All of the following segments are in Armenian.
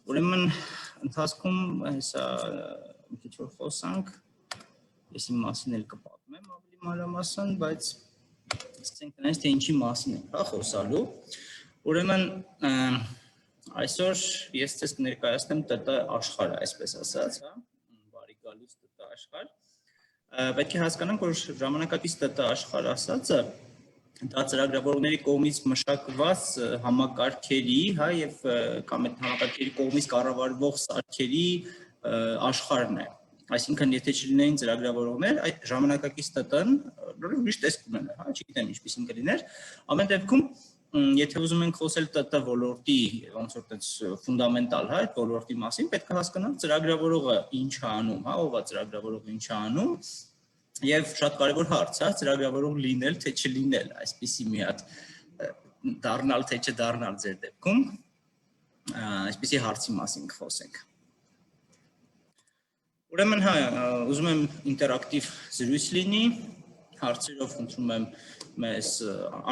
Ուրեմն ընթացքում հեսա մի քիչ որ խոսանք, ես իմ մասին էլ կպատմեմ ավելի մանրամասն, բայց սկսենք նրանից թե ինչի մասին ենք, հա, խոսալու։ Ուրեմն այսօր ես ցես կներկայացնեմ ՏՏ աշխարհը, այսպես ասած, հա, բարի գալուց ՏՏ աշխարհ։ Պետք է հասկանանք, որ ժամանակակից ՏՏ աշխարհ ասածը դա ծրագրավորողների կողմից մշակված համակարգերի, հա, եւ կամ այդ համակարգերի կողմից կառավարվող սարքերի աշխարհն է։ Այսինքն, եթե չլինեին ծրագրավորողներ, այդ ժամանակակից ՏՏ-ն ուրիշ տեսք ունենա, հա, չգիտեմ ինչպեսին կլիներ։ Ամեն դեպքում, եթե ուզում ենք խոսել ՏՏ ոլորտի, ոնց որ այդպես ֆունդամենտալ, հա, այդ ոլորտի մասին, պետք է հասկանանք ծրագրավորողը ինչ է անում, հա, ով է ծրագրավորողը ինչ է անում։ Եվ շատ կարևոր հարց է ծրագրավորող լինել թե չլինել, այսպիսի մի հատ դառնալ թե չդառնալ ձեր դեպքում, այսպիսի հարցի մասին կխոսենք։ Ուրեմն հա, ուզում եմ ինտերակտիվ զրույց լինի, հարցերով խնդրում եմ մեզ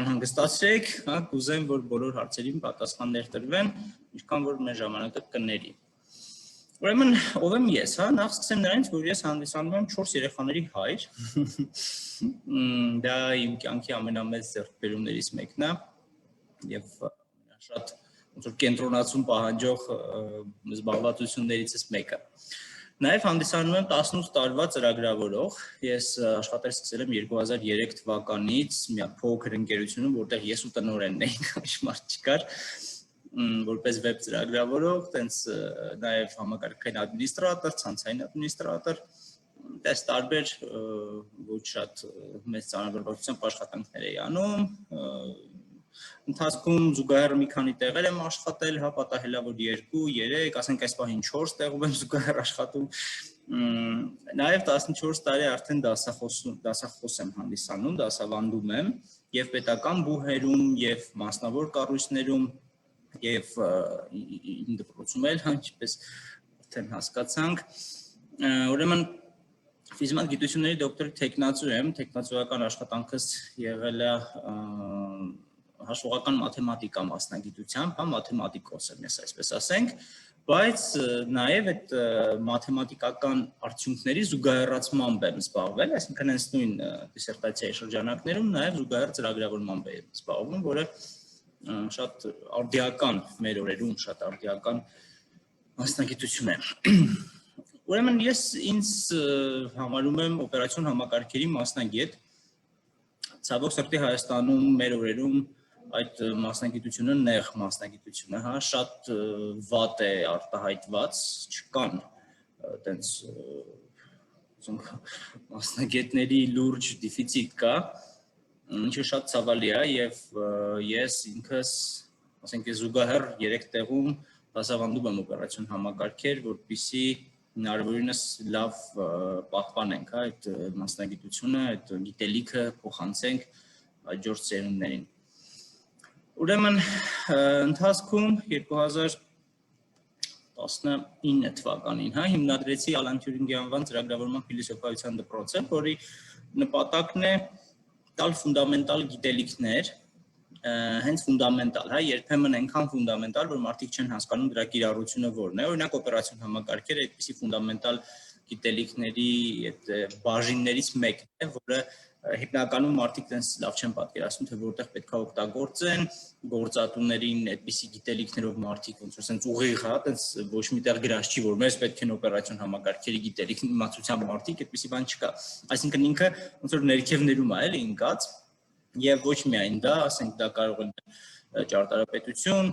անհանգստացրեք, հա, կուզեմ, որ բոլոր հարցերին պատասխաններ տրվեն, ինչքան որ մեր ժամանակը կների։ Ուրեմն ով եմ ես, հա, նախ սկսեմ նրանից, որ ես հանդիսանում եմ 4 երեխաների հայր, դա իմ կյանքի ամենամեծ ձեռքբերումներից մեկն է և շատ կենտրոնացում պահանջող զբաղվածություններիցս մեկը։ Նաև հանդիսանում եմ 18 տարվա ծրագրավորող, ես աշխատել սկսել եմ 2003 թվականից մի փոքր ընկերությունում, որտեղ ես ու տնօրենն էինք, ուրիշ մարդ չկար, որպես վեբ ծրագրավորող, տենց նաև համակարգային ադմինիստրատոր, ցանցային ադմինիստրատոր, տես տարբեր ոչ շատ մեծ ծանրաբեռնությամբ աշխատանքներ էի անում, ընթացքում զուգահեռ մի քանի տեղեր եմ աշխատել, հա, պատահել է որ 2, 3, ասենք այս պահին 4 տեղում եմ զուգահեռ աշխատում, նաև 14 տարի արդեն դասախոս եմ հանդիսանում, դասավանդում եմ և պետական բուհերում և մասնավոր կառույցներում և իմ դպրոցում էլ, ինչպես արդեն հասկացանք, ուրեմն ֆիզմատ գիտությունների դոկտորի թեկնածու եմ, թեկնածուական աշխատանքս եղել է հաշվողական մաթեմատիկա մասնագիտությամբ, հա, մաթեմատիկոս եմ ես այսպես ասենք, բայց նաև այդ մաթեմատիկական արդյունքների զուգահեռացմամբ եմ զբաղվել, այսինքն հենց նույն դիսերտացիայի շրջանակներում նաև զուգահեռ ծրագրավորմամբ եմ զբաղվում, որը շատ արդիական մեր օրերում, շատ արդիական մասնագիտություն է։ Ուրեմն ես ինձ համարում եմ օպերացիոն համակարգերի մասնագետ, ցավոք սրտի Հայաստանում մեր օրերում այդ մասնագիտությունը նեղ մասնագիտություն է, հա, շատ վատ է արտահայտված, չկան այտենց մասնագետների լուրջ դեֆիցիտ կա, ինչը շատ ցավալի է և ես ինքս, ասենք ես զուգահեռ 3 տեղում դասավանդում եմ օպերացիոն համակարգեր, որպեսզի հնարավորինս լավ պահպանենք այդ մասնագիտությունը, այդ գիտելիքը փոխանցենք հաջորդ սերունդներին։ Ուրեմն ընթացքում 2019 թվականին, հա, հիմնադրեցի Ալան Թյուրինգի անվան ծրագրավորման փիլիսոփայության դպրոցը, որի նպատակն է տալ ֆունդամենտալ գիտելիքներ, հենց ֆունդամենտալ, հա, երբեմն այնքան ֆունդամենտալ, որ մարդիկ չեն հասկանում դրա կիրառությունը որն է, օրինակ օպերացիոն համակարգերը այդպիսի ֆունդամենտալ գիտելիքների այդ բաժիններից մեկն է, որը հիմնականում մարդիկ տենց լավ չեն պատկերացնում, թե որտեղ պետք է օգտագործեն, գործատուներին այդպիսի գիտելիքներով մարդիկ ոնց որ սենց ուղիղ, հա, տենց ոչ միտեղ գրած չի, որ մեզ պետք են օպերացիոն համակարգերի գիտելիքն իմացության մարդիկ, այդպիսի բան չկա։ Այսինքն ինքը ոնց որ ներքևներում է էլի ընկած, եւ ոչ միայն դա, ասենք դա կարող է ճարտարապետություն,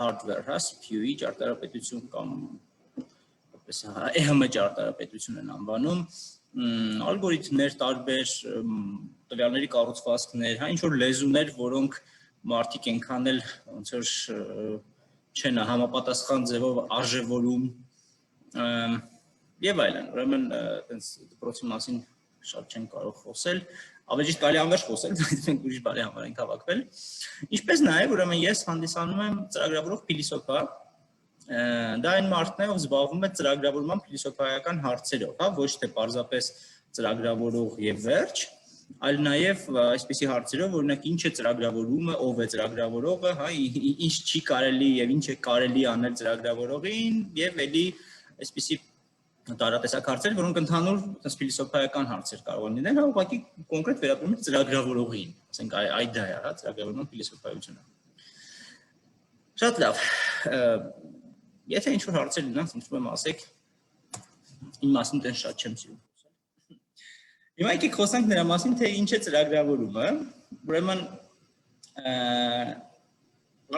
hardware, հա, CPU-ի ճարտարապետություն կամ որպես EHM ճարտարապետություն են անվանում, ալգորիթմներ տարբեր, տվյալների կառուցվածքներ, հա, ինչ որ լեզուներ, որոնք մարդիկ այնքան էլ ոնց որ չեն համապատասխան ձևով արժևորում եւ այլն։ Ուրեմն այտենց դպրոցի մասին շատ չեն կարող խոսել, ավելի ճիշտ կարելի անվերջ խոսել, բայց մենք ուրիշ բանի համար ենք հավաքվել։ Ինչպես նաև ուրեմն ես հանդիսանում եմ ծրագրավորող փիլիսոփա, դա այն մարդն է, ով զբաղվում է ծրագրավորման փիլիսոփայական հարցերով, հա, ոչ թե պարզապես ծրագրավորող եւ վերջ, այլ նաև այսպիսի հարցերով, օրինակ ինչ է ծրագրավորումը, ով է ծրագրավորողը, հա, ինչ չի կարելի եւ ինչ է կարելի անել ծրագրավորողին եւ էլի այսպիսի տարատեսակ հարցեր, որոնք ընդհանուր ֆիլիսոփայական հարցեր կարող են լինել, հա, ուղղակի կոնկրետ վերաբերում են ծրագրավորողին, ասենք այդ դա է, հա, ծրագրավորման ֆիլիսոփայությունը։ Շատ լավ։ Եթե ինչ-որ հարցեր լինեն, խնդրում եմ ասեք, իմ մասին տեն շատ չեմ սիրում խոսել։ Հիմա եկեք խոսանք նրա մասին, թե ինչ է ծրագրավորումը, ուրեմն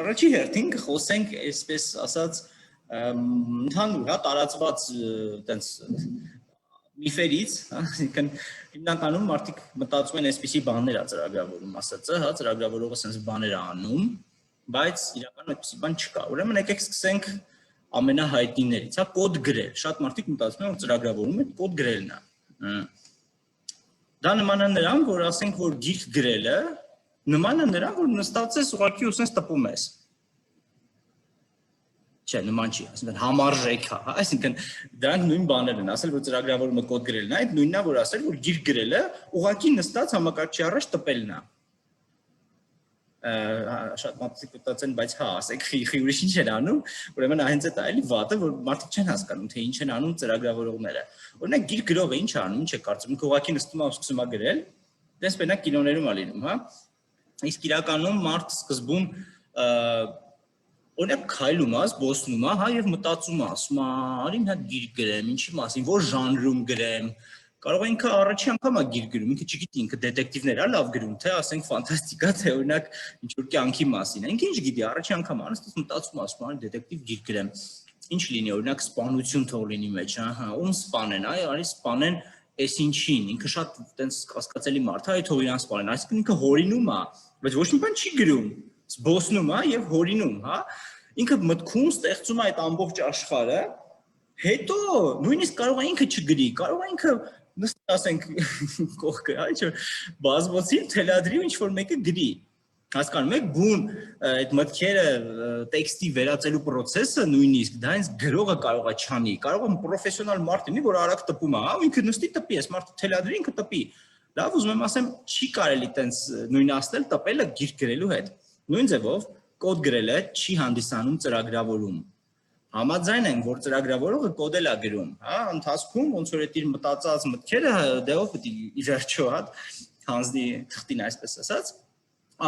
առաջի հերթին խոսենք, այսպես ասած, ընդհանուր, հա, տարածված տենց միֆերից, այսինքն հիմնականում մարդիկ մտածում են այսպիսի բաներ է ծրագրավորում ասածը, հա, ծրագրավորողը sense բաներ է անում, բայց իրականում այդպիսի բան չկա։ Ուրեմն եկեք սկսենք ամենահայտնիներից, հա, կոդ գրել։ Շատ մարդիկ մտածում են, որ ծրագրավորումը կոդ գրելն է։ Դա նման է նրան, որ ասենք, որ գիրք գրելը նման է նրան, որ նստած ես ուղղակի ու sense տպում ես։ Չէ, նման չի, այսինքն համարժեք է, հա, այսինքն դրանք նույն բաներ են, ասել որ ծրագրավորումը կոդ գրելն է, այդ նույնն է, որ ասել որ գիրք գրելը ուղղակի նստած համակարգչի առաջ տպելն է։ Շատ մարդիկ մտածեն, բայց հա, ասեք, ուրիշ ինչ են անում, ուրեմն հենց այդ է էլի վատը, որ մարդիկ չեն հասկանում, թե ինչ են անում ծրագրավորողները։ Օրինակ գիրք գրողը ինչ է անում, ինչ է կարծում, ինքը ուղղակի նստում է ու սկսում է գրել, դες մենակ կինոներում է լինում, հա։ Իսկ իրականում մարդ սկզբում օրինակ քայլում է, զբոսնում է, հա, եւ մտածում է, ասում է, արի մի հատ գիրք գրեմ, ինչի մասին, որ ժանրում գրեմ։ Կարող է ինքը առաջի անգամ է գիրք գրում, ինքը չգիտի, ինքը դետեկտիվներ է լավ գրում, թե ասենք ֆանտաստիկա, թե օրինակ ինչ-որ կյանքի մասին է։ Ինքը ինչ գիտի, առաջի անգամ անստից մտածում է, ասում է, դետեկտիվ գիրք գրեմ։ Ինչ լինի, օրինակ սպանություն թող լինի մեջ, հա, ում սպանեն, այ, արի սպանեն էս ինչին, ինքը շատ տենց կասկածելի մարդ է, այ թող իրան սպանեն, այսինքն ինքը հորինում է, բայց ոչ մի բան չի գրում, զբոսնում է եւ հորինում, հա։ Ինքը մտքում ստեղծում է այդ ամբողջ աշխարհը, հետո նույնիսկ կարող է ինքը չգրի, կարող է ինքը նստի, ասենք, կողքը, հա, ինչ-որ բազմոցի թելադրի ու ինչ-որ մեկը գրի։ Հասկանում եք, բուն այդ մտքերը տեքստի վերածելու process-ը նույնիսկ դա հենց գրողը կարող է չանի, կարող է պրոֆեսիոնալ մարդ լինի, որ արագ տպում է, հա, ու ինքը նստի տպի, այս մարդը թելադրի, ինքը տպի։ Լավ, ուզում եմ ասեմ, չի կարելի տենց նույնացնել տպելը գիրք գրելու հետ։ Նույն ձևով կոդ գրելը չի հանդիսանում ծրագրավորում։ Համաձայն ենք, որ ծրագրավորողը կոդել է գրում, հա, ընթացքում ոնց որ այդ իր մտածած մտքերը դեով պետք է ի վերջո հատ հանձնի թղթին, այսպես ասած,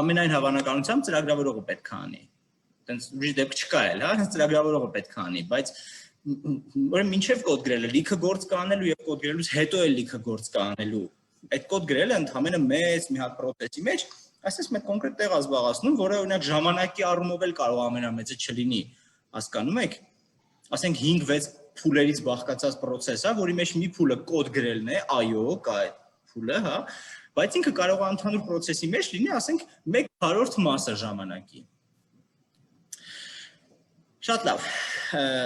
ամենայն հավանականությամբ ծրագրավորողը պետք է անի։ Տենց ուրիշ դեպք չկա էլ, հա, ծրագրավորողը պետք է անի, բայց ուրեմն մինչև կոդ գրելը լիքը գործ կանելու եւ կոդ գրելուց հետո էլ լիքը գործ կանելու։ Այդ կոդ գրելը ընդհանրապես մեծ մի հատ process-ի մեջ այսպես մեկ կոնկրետ տեղ ազբաղացնում, որը օրինակ ժամանակի առումով էլ կարող ամենամեծը չլինի, հասկանում եք։ Ասենք 5-6 փուլերից բաղկացած process-ա, որի մեջ մի փուլը կոդ գրելն է, այո, կա այդ փուլը, հա, բայց ինքը կարող է ընդհանուր process-ի մեջ լինի, ասենք 1/4 մասը ժամանակի։ Շատ լավ։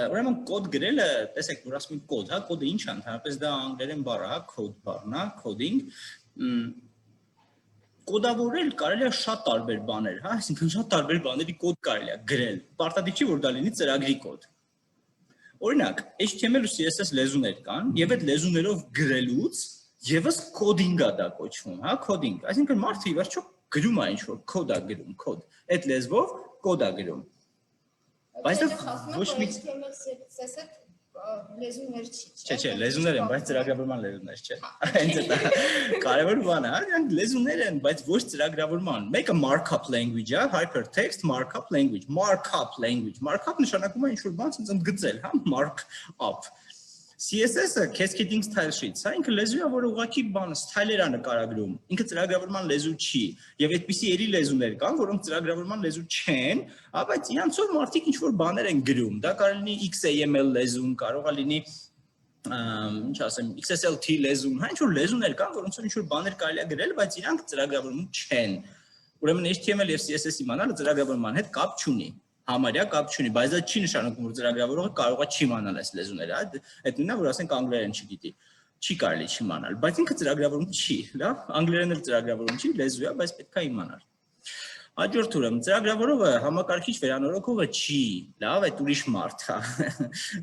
Ուրեմն կոդ գրելը, տեսեք, որ ասում ենք կոդ, հա, կոդը ինչ է, ընդհանրապես դա անգլերեն բառ է, code բառն է, coding։ Կոդավորել կարելի է շատ տարբեր բաներ, հա, այսինքն շատ տարբեր բաների կոդ կարելի է գրել։ Պարտադիր չի, որ դա լինի ծրագրի կոդ։ Օրինակ, HTML ու CSS լեզուներ կան, եւ այդ լեզուներով գրելուց եւս կոդինգ է դա կոչվում, հա, կոդինգ։ Այսինքն մարդը ի վերջո գրում է ինչ-որ կոդ է գրում, կոդ։ Այդ լեզվով կոդ է գրում։ Բայց դա ոչ մի HTML CSS լեզուներ չի, չէ, չէ, լեզուներ են, բայց ծրագրավորման լեզուներ չէ։ Հենց դա կարևոր բան է, դրանք լեզուներ են, բայց ոչ ծրագրավորման։ Մեկը markup language է, hypertext markup language, markup language։ Markup նշանակում է ինչ-որ բան ընդգծել, հա, markup։ CSS-ը cascading style sheets, հա, ինքը լեզու է, որը ուղղակի բան ստայլեր է նկարագրում։ Ինքը ծրագրավորման լեզու չի։ Եվ այդպիսի էլի լեզուներ կան, որոնք ծրագրավորման լեզու չեն, հա, բայց իրանցով մարդիկ ինչ-որ բաներ են գրում։ Դա կարող լինի XAML լեզուն, կարող է լինի ինչ ասեմ, XSLT լեզուն, հա, ինչ-որ լեզուներ կան, որոնցով ինչ-որ բաներ կարելի է գրել, բայց իրանք ծրագրավորում չեն։ Ուրեմն HTML եւ CSS իմանալը ծրագրավորման հետ կապ չունի։ Համարյա կապ չունի, բայց դա չի նշանակում, որ ծրագրավորողը կարող է չիմանալ այս լեզուները, այդ նույնն է, որ ասենք անգլերեն չգիտի, չի կարելի չիմանալ, բայց ինքը ծրագրավորում չի, լավ, անգլերեն էլ ծրագրավորում չի, լեզու է, բայց պետք է իմանալ։ Հաջորդ ուրեմն ծրագրավորողը համակարգիչ վերանորոգողը չի, լավ, այդ ուրիշ մարդ է։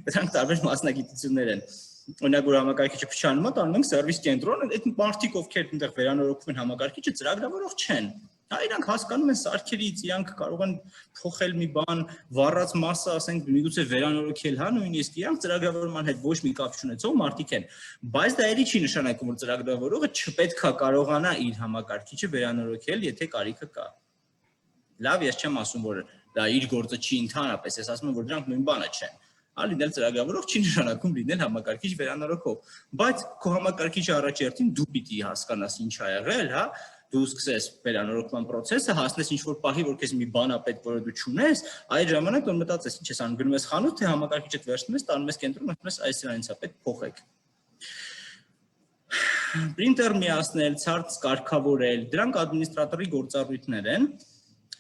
Դրանք տարբեր մասնագիտություններ են։ օրինակ որ համակարգիչը փչանում է, տանում ենք սերվիս կենտրոն, այդ մարդիկ ովքեր այնտեղ վերանորոգում են համակարգիչը, ծրագրավորող չեն։ Հա, իրանք հասկանում են սարքերից, իրանք կարող են փոխել մի բան, վառած մասը, ասենք, միգուցե վերանորոգել, հա, նույնիսկ իրանք ծրագրավորման հետ ոչ մի կապ չունեցող մարդիկ են։ Բայց դա էլի չի նշանակում, որ ծրագրավորողը չպետք է կարողանա իր համակարգիչը վերանորոգել, եթե կարիքը կա։ Լավ, ես չեմ ասում, որ դա իր գործը չի ընդհանրապես, ես ասում եմ, որ դրանք նույն բանը չեն։ Հա, լինել ծրագրավորող չի նշանակում լինել համակարգիչ վերանորոգող, բայց քո համակարգիչի առաջերտին դու պիտի հասկանաս ինչ ա եղել, հա, դու սկսես վերանորոգման process-ը, հասնես ինչ-որ պահի, որ քեզ մի բան ա պետք, որը դու չունես, այդ ժամանակ որ մտածես ինչ ես անում, գնում ես խանութ, թե համակարգիչդ վերցնում ես, տանում ես կենտրոն, ասում ես այս սրանից ա պետք, փոխեք։ Printer միացնել, ցարց կարգավորել, դրանք ադմինիստրատորի գործառույթներ են,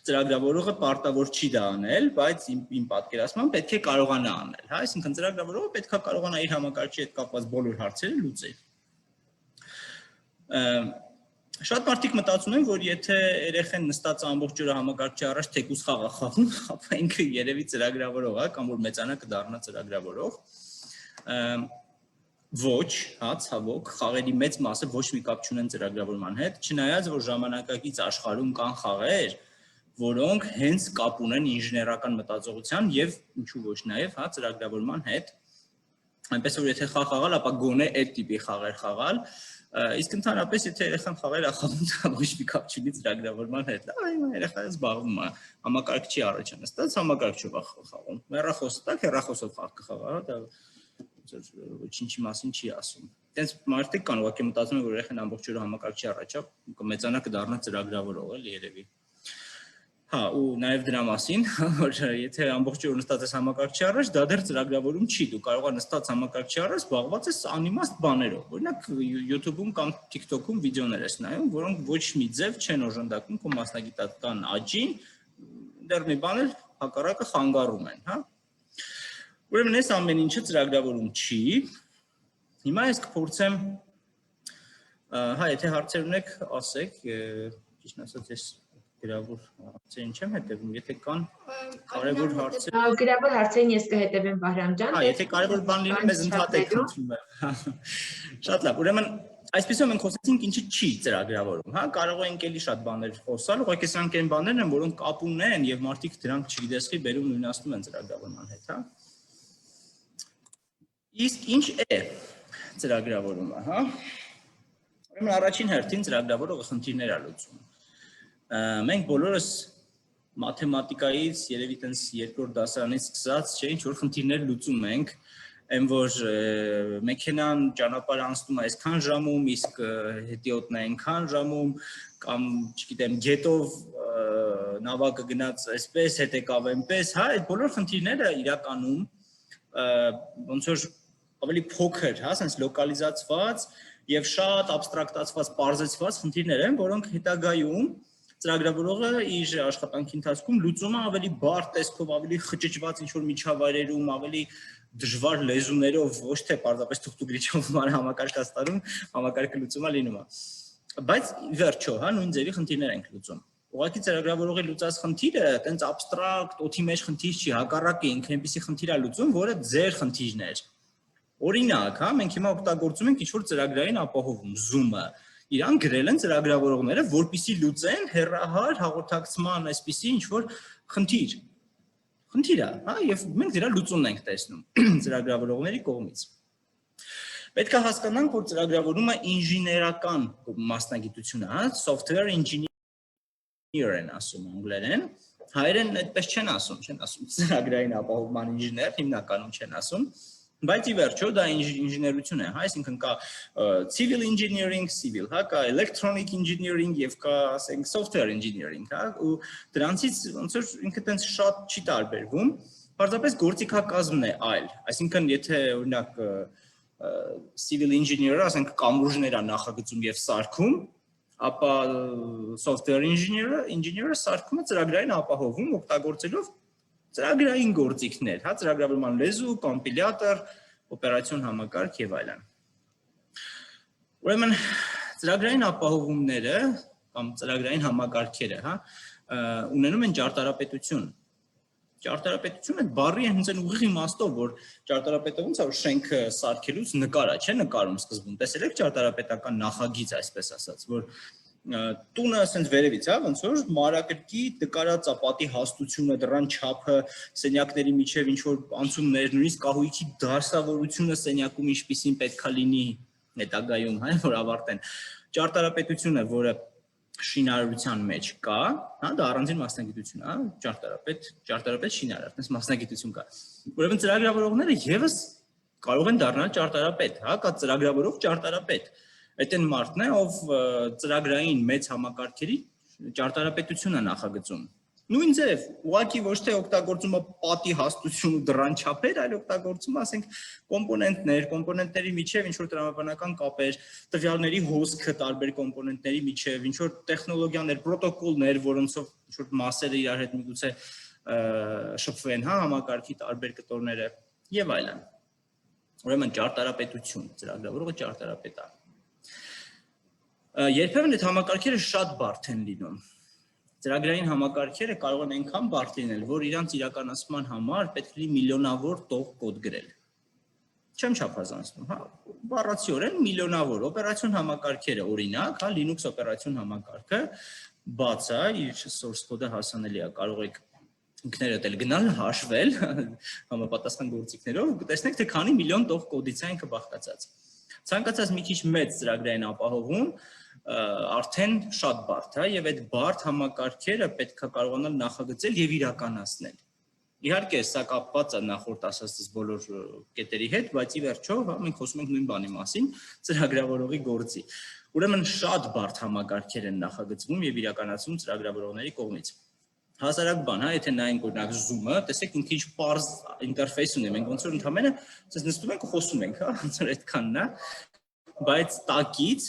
ծրագրավորողը պարտավոր չի դա անել, բայց իմ պատկերացմամբ պետք է կարողանա անել, հա, այսինքն ծրագրավորողը պետք է կարողանա իր համակարգչի հետ կապված բոլոր հարցերը լուծել։ Շատ մարդիկ մտածում են, որ եթե երեխեն նստած ամբողջ օրը համակարգչի առաջ թեկուզ խաղ է խաղում, ապա ինքը երևի ծրագրավորող է, կամ որ մեծանա կդառնա ծրագրավորող։ Ոչ, հա, ցավոք, խաղերի մեծ մասը ոչ մի կապ չունեն ծրագրավորման հետ, չնայած որ ժամանակակից աշխարհում կան խաղեր, որոնք հենց կապ ունեն ինժեներական մտածողության եւ ինչու ոչ նաեւ, հա, ծրագրավորման հետ։ Այնպես որ եթե խաղ խաղալ, ապա գոնե այդ տիպի խաղեր խաղալ, իսկ ընդհանրապես եթե երեխան խաղեր է խաղում, դա ոչ մի կապ չունի ծրագրավորման հետ։ Այո, երեխան զբաղվում է, համակարգչի առաջ է նստած, համակարգչով է խաղում։ Հեռախոսը տակ, հեռախոսով խաղ կխաղա, դա ոչինչի մասին չի ասում։ Այդպես մարդիկ կան, ուղղակի մտածում են, որ երեխան ամբողջ օրը համակարգչի առաջ է, կմեծանա կդառնա ծրագրավորող, էլի երևի։ Հա, ու նաև դրա մասին, որ եթե ամբողջ օր նստած ես համակարգչի առաջ, դա դեռ ծրագրավորում չի, դու կարող ես նստած համակարգչի առաջ զբաղված ես անիմաստ բաներով։ Օրինակ YouTube-ում կամ TikTok-ում վիդեոներ ես նայում, որոնք ոչ մի ձև չեն օժանդակում քո մասնագիտական աճին, դեռ մի բան էլ հակառակը խանգարում են, հա։ Ուրեմն այս ամեն ինչը ծրագրավորում չի։ Հիմա ես կփորձեմ, հա, եթե հարցեր ունեք, ասեք, ճիշտ ասած ես գրավոր հարցերին չեմ հետևում, եթե կան կարևոր հարցեր։ Գրավոր հարցերին ես կհետևեմ Վահրամ ջան։ Հա, եթե կարևոր բան լինի, մեզ ընդհատեք, խնդրում եմ։ Շատ լավ, ուրեմն այսպեսով մենք խոսեցինք ինչը չի ծրագրավորում, հա, կարող ենք էլի շատ բաներ խոսալ, ուղղակի սրանք այն բաներն են, որոնք կապ ունեն եւ մարդիկ դրանք չգիտեսքի բերում նույնացնում են ծրագրավորման հետ, հա։ Իսկ ինչ է ծրագրավորումը, հա։ Ուրեմն առաջին հերթին ծրագրավորողը խնդիրներ է լուծում։ Մենք բոլորս մաթեմատիկայից երևի տենց երկրորդ դասարանից սկսած, չէ, ինչ որ խնդիրներ լուծում ենք, այն որ մեքենան ճանապարհ անցնում է այսքան ժամում, իսկ հետիոտն է այնքան ժամում, կամ չգիտեմ, գետով նավակը գնաց այսպես, հետ եկավ այնպես, հա, այդ բոլոր խնդիրները իրականում ոնց որ ավելի փոքր, հա, sense լոկալիզացված եւ շատ абստրակտացված, պարզեցված խնդիրներ են, որոնք հետագայում ծրագրավորողը իր աշխատանքի ընթացքում լուծում է ավելի բարդ տեսքով, ավելի խճճված ինչ-որ միջավայրերում, ավելի դժվար լեզուներով, ոչ թե պարզապես թուղթուգրիչով համակարգաստանում համակարգը լուծումը լինում է։ Բայց վերջո, հա, նույն ձևի խնդիրներ ենք լուծում։ Ուղղակի ծրագրավորողի լուծած խնդիրը այտենց абստրակտ, օդի մեջ խնդիր չի, հակառակը ինքը այնպիսի խնդիր է լուծում, որը ձեր խնդիրն է։ Օրինակ, հա, մենք հիմա օգտագործում ենք ինչ-որ ծրագրային ապահովում, Zoom-ը։ Իրան գրել են ծրագրավորողները, որպեսզի լուծեն հեռահար հաղորդակցման այսպիսի ինչ-որ խնդիր։ Խնդիր է, հա, եւ մենք դրա լուծումն ենք տեսնում ծրագրավորողների կողմից։ Պետք է հասկանանք, որ ծրագրավորումը ինժեներական մասնագիտություն է, հա, software engineer են ասում անգլերեն, հայերեն այդպես չեն ասում ծրագրային ապահովման ինժեներ, հիմնականում չեն ասում, բայց ի վերջո դա ինժեներություն է, հա, այսինքն կա civil engineering, civil, հա, կա electronic engineering եւ կա, ասենք, software engineering, հա, ու դրանցից ոնց որ ինքը տենց շատ չի տարբերվում, պարզապես գործիքակազմն է այլ, այսինքն եթե օրինակ civil engineer-ը, ասենք, կամուրջներ է նախագծում եւ սարքում, ապա software engineer-ը սարքում է ծրագրային ապահովում օգտագործելով ծրագրային գործիքներ, հա, ծրագրավորման լեզու, կոմպիլյատոր, օպերացիոն համակարգ եւ այլն։ Ուրեմն ծրագրային ապահովումները կամ ծրագրային համակարգերը, հա, ունենում են ճարտարապետություն։ ճարտարապետությունը այդ բառի հենց այն ուղիղ իմաստով, որ ճարտարապետը ոնց է շենքը սարքելուց նկար է, չէ, նկարում սկզբում։ Տեսել եք ճարտարապետական նախագիծ, այսպես ասած, որ տունը ասենց վերևից, հա, ոնց որ մարակրկի նկարած է պատի հաստությունը, դռան չափը, սենյակների միջև ինչ որ անցումներ, նույնիսկ կահույքի դարսավորությունը սենյակում ինչպիսին պետքա լինի հետագայում, հա, որ ավարտեն։ Ճարտարապետությունը, որը շինարարության մեջ կա, հա, դա առանձին մասնագիտություն է, ճարտարապետ շինարար, այդպես մասնագիտություն կա։ Ուրեմն ծրագրավորողները եւս կարող են դառնալ ճարտարապետ, հա, կա ծրագրավորող ճարտարապետ։ Այդ այն մարդն է, ով ծրագրային մեծ համակարգերի ճարտարապետություն է նախագծում։ Նույն ձև, ուղղակի ոչ թե օգտագործում է պատի հաստություն ու դռան չափեր, այլ օգտագործում է, ասենք, կոմպոնենտների միջև ինչ որ տրամաբանական կապեր, տվյալների հոսքը տարբեր կոմպոնենտների միջև, ինչ որ տեխնոլոգիաներ, պրոտոկոլներ, որոնցով ինչ որ մասերը իրար հետ միգուցե շփվեն, հա, համակարգի տարբեր կտորները եւ այլն։ Ուրեմն ճարտարապետություն, ծրագրավորողը ճարտարապետ է։ Երբեմն այդ համակարգերը շատ բարդ են լինում։ Ծրագրային համակարգերը կարող են այնքան բարդ լինել, որ իրանց իրականացման համար պետք է միլիոնավոր տող կոդ գրել։ Չեմ չափազանցնում, հա, բառացիորեն միլիոնավոր օպերացիոն համակարգերը, օրինակ, հա, Linux օպերացիոն համակարգը բաց է, իր source code-ը հասանելի է, կարող եք ինքներդ էլ գնալ հաշվել համապատասխան գործիքներով, կտեսնեք թե քանի միլիոն տող կոդից է ինքը բաղկացած։ Ցանկացած մի քիչ մեծ ծրագրային ապահովում արդեն շատ բարդ է, եւ այդ բարդ համակարգերը պետք է կարողանալ նախագծել եւ իրականացնել։ Իհարկե, սա կապված է նախորդ ասածից բոլոր կետերի հետ, բայց ի վերջո, հա, մենք խոսում ենք նույն բանի մասին, ծրագրավորողի գործի։ Ուրեմն շատ բարդ համակարգեր են նախագծվում եւ իրականացվում ծրագրավորողների կողմից։ Հասարակ բան, հա, եթե նայենք օրինակ Zoom-ը, տեսեք ինքը ինչ պարզ ինտերֆեյս ունի, մենք ոնց որ ընդհանրապես ասես նստում ենք ու խոսում ենք, հա, ոնց որ այդքանն է, բայց տակից,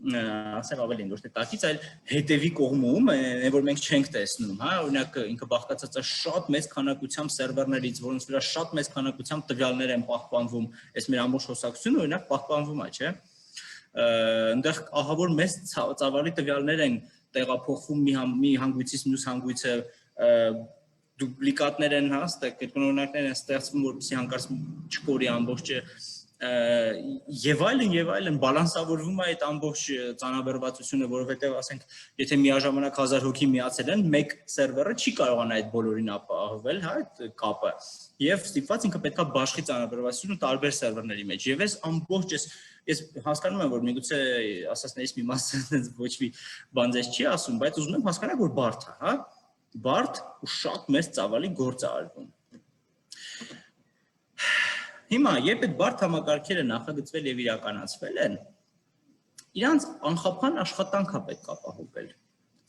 ասեմ ավելի ոչ թե տակից, այլ հետևի կողմում, որ մենք չենք տեսնում, հա, օրինակ ինքը բաղկացած է շատ մեծ քանակությամբ սերվերներից, որոնց վրա շատ մեծ քանակությամբ տվյալներ են պահպանվում, այս մեր ամբողջ խոսակցությունը օրինակ պահպանվում է, չէ՞։ Այնտեղ ահավոր մեծ ծավալի տվյալներ են տեղափոխվում մի հանգույցից մյուս հանգույցը, դուպլիկատներ են, հա, կրկնօրինակներ են ստեղծվում, որպեսզի հանկարծ չկորի ամբողջը եւ այլն, բալանսավորվում է այդ ամբողջ ծանրաբեռվածությունը, որովհետեւ ասենք, եթե միաժամանակ 1000 հոգի միացել են, մեկ սերվերը չի կարողանա այդ բոլորին ապահովել, հա, այդ կապը։ Եվ ստիպված ինքը պետքա բաշխի ծանրաբեռվածությունը տարբեր սերվերների մեջ։ Եվ այս ամբողջ ես հասկանում եմ, որ միգուցե ասածներից մի մասը ոչ մի բան ձեզ չի ասում, բայց ուզում եմ հասկանալ, որ բարդ է, հա, բարդ ու շատ մեծ ծավալի գործ է արվում։ Հիմա, երբ այդ բարդ համակարգերը նախագծվել եւ իրականացվել են, իրանց անխափան աշխատանք է պետք ապահովել։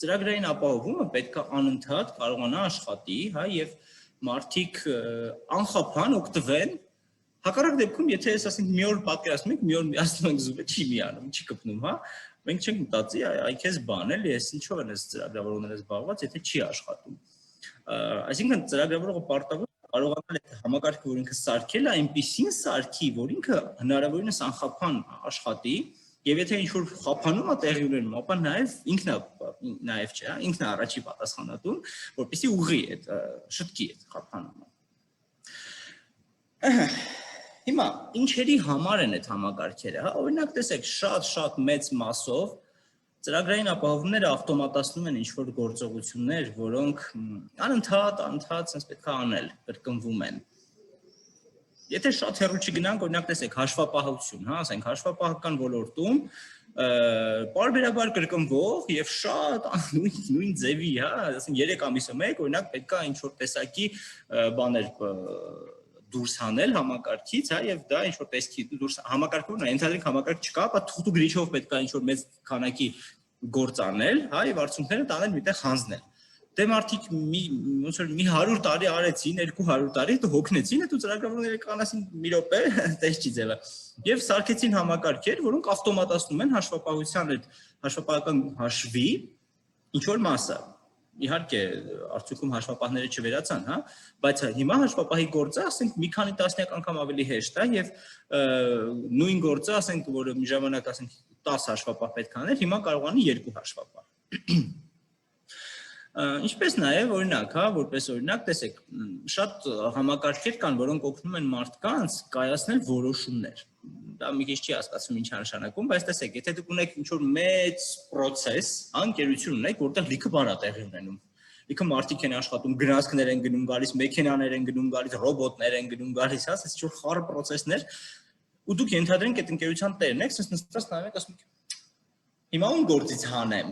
Ծրագրային ապահովումը պետք է անընդհատ կարողանա աշխատի, հա, եւ մարդիկ անխափան օգտվեն։ Հակառակ դեպքում, եթե ես ասենք մի օր պատկերացնում եք, մի օր միացնում ենք Zoom-ը, չի միանում, չի կպնում, հա, մենք չենք մտածի, այ քեզ բան էլի, ես ինչով են այս ծրագրավորողները զբաղված, եթե չի աշխատում։ Այսինքն ծրագրավորողը պարտավոր կարողանալ այդ համակարգը, որ ինքը սարքել է, այնպիսին սարքի, որ ինքը հնարավորինս անխափան աշխատի, եւ եթե ինչ-որ խափանում է տեղի ունենում, ապա նաեւ ինքն է առաջի պատասխանատուն, որպեսզի ուղղի այդ շտկի այդ խափանումը։ Հիմա ինչերի համար են այդ համակարգերը, հա, օրինակ տեսեք, շատ մեծ մասով ծրագրային ապահովումները ավտոմատացնում են ինչ-որ գործողություններ, որոնք անընդհատ sense պետք է անել, կրկնվում են։ Եթե շատ հեռու չգնանք, օրինակ տեսեք, հաշվապահություն, հա, ասենք հաշվապահական ոլորտում պարբերաբար կրկնվող եւ շատ նույն ձևի, հա, ասենք 3 ամիսը մեկ, օրինակ պետք է ինչ-որ տեսակի բաներ դուրս հանել համակարգից, հա, եւ դա ինչ-որ տեսքի դուրս համակարգում ընդհանրենք համակարգ չկա, ապա թուղթ գրիչով պետք է ինչ-որ մեծ քանակի գործ անել, հա, եւ արդյունքները տանել միտեղ հանձնել։ Դե մարդիկ ոնց որ մի 100 տարի արեցին, 200 տարի դու հոգնեցին, դու ծրագրավորողները կանասին մի րոպե, տես չի ձևը։ Եվ սարքեցին համակարգեր, որոնք ավտոմատացնում են հաշվապահության այդ հաշվապահական հաշվի ինչ որ մասը։ Իհարկե, արդյունքում հաշվապահները չվերացան, հա, բայց հիմա հաշվապահի գործը, ասենք, մի քանի տասնյակ անգամ ավելի հեշտ է եւ նույն գործը, ասենք, որը մի ժամանակ, ասենք, 10 հաշվապահ պետք է աներ, հիմա կարողանի 2 հաշվապահ։ Ինչպես նաև օրինակ, հա, որպես օրինակ, տեսեք, շատ համակարգեր կան, որոնք օգնում են մարդկանց կայացնել որոշումներ։ Դա մի քիչ չի հասկացվում ինչ նշանակում, բայց տեսեք, եթե դուք ունեք ինչ-որ մեծ process, անկերություն ունեք, որտեղ լիքը բան է տեղի ունենում։ Լիքը մարդիկ են աշխատում, գնացքներ են գնում գալիս, մեքենաներ են գնում գալիս, ռոբոտներ են գնում գալիս, հա, այս ինչ-որ խառը process-ներ, ու դուք ենթադրենք այդ ընկերության տերն եք, ասես նստած նայում եք, ասում եք հիմա ում գործից հանեմ,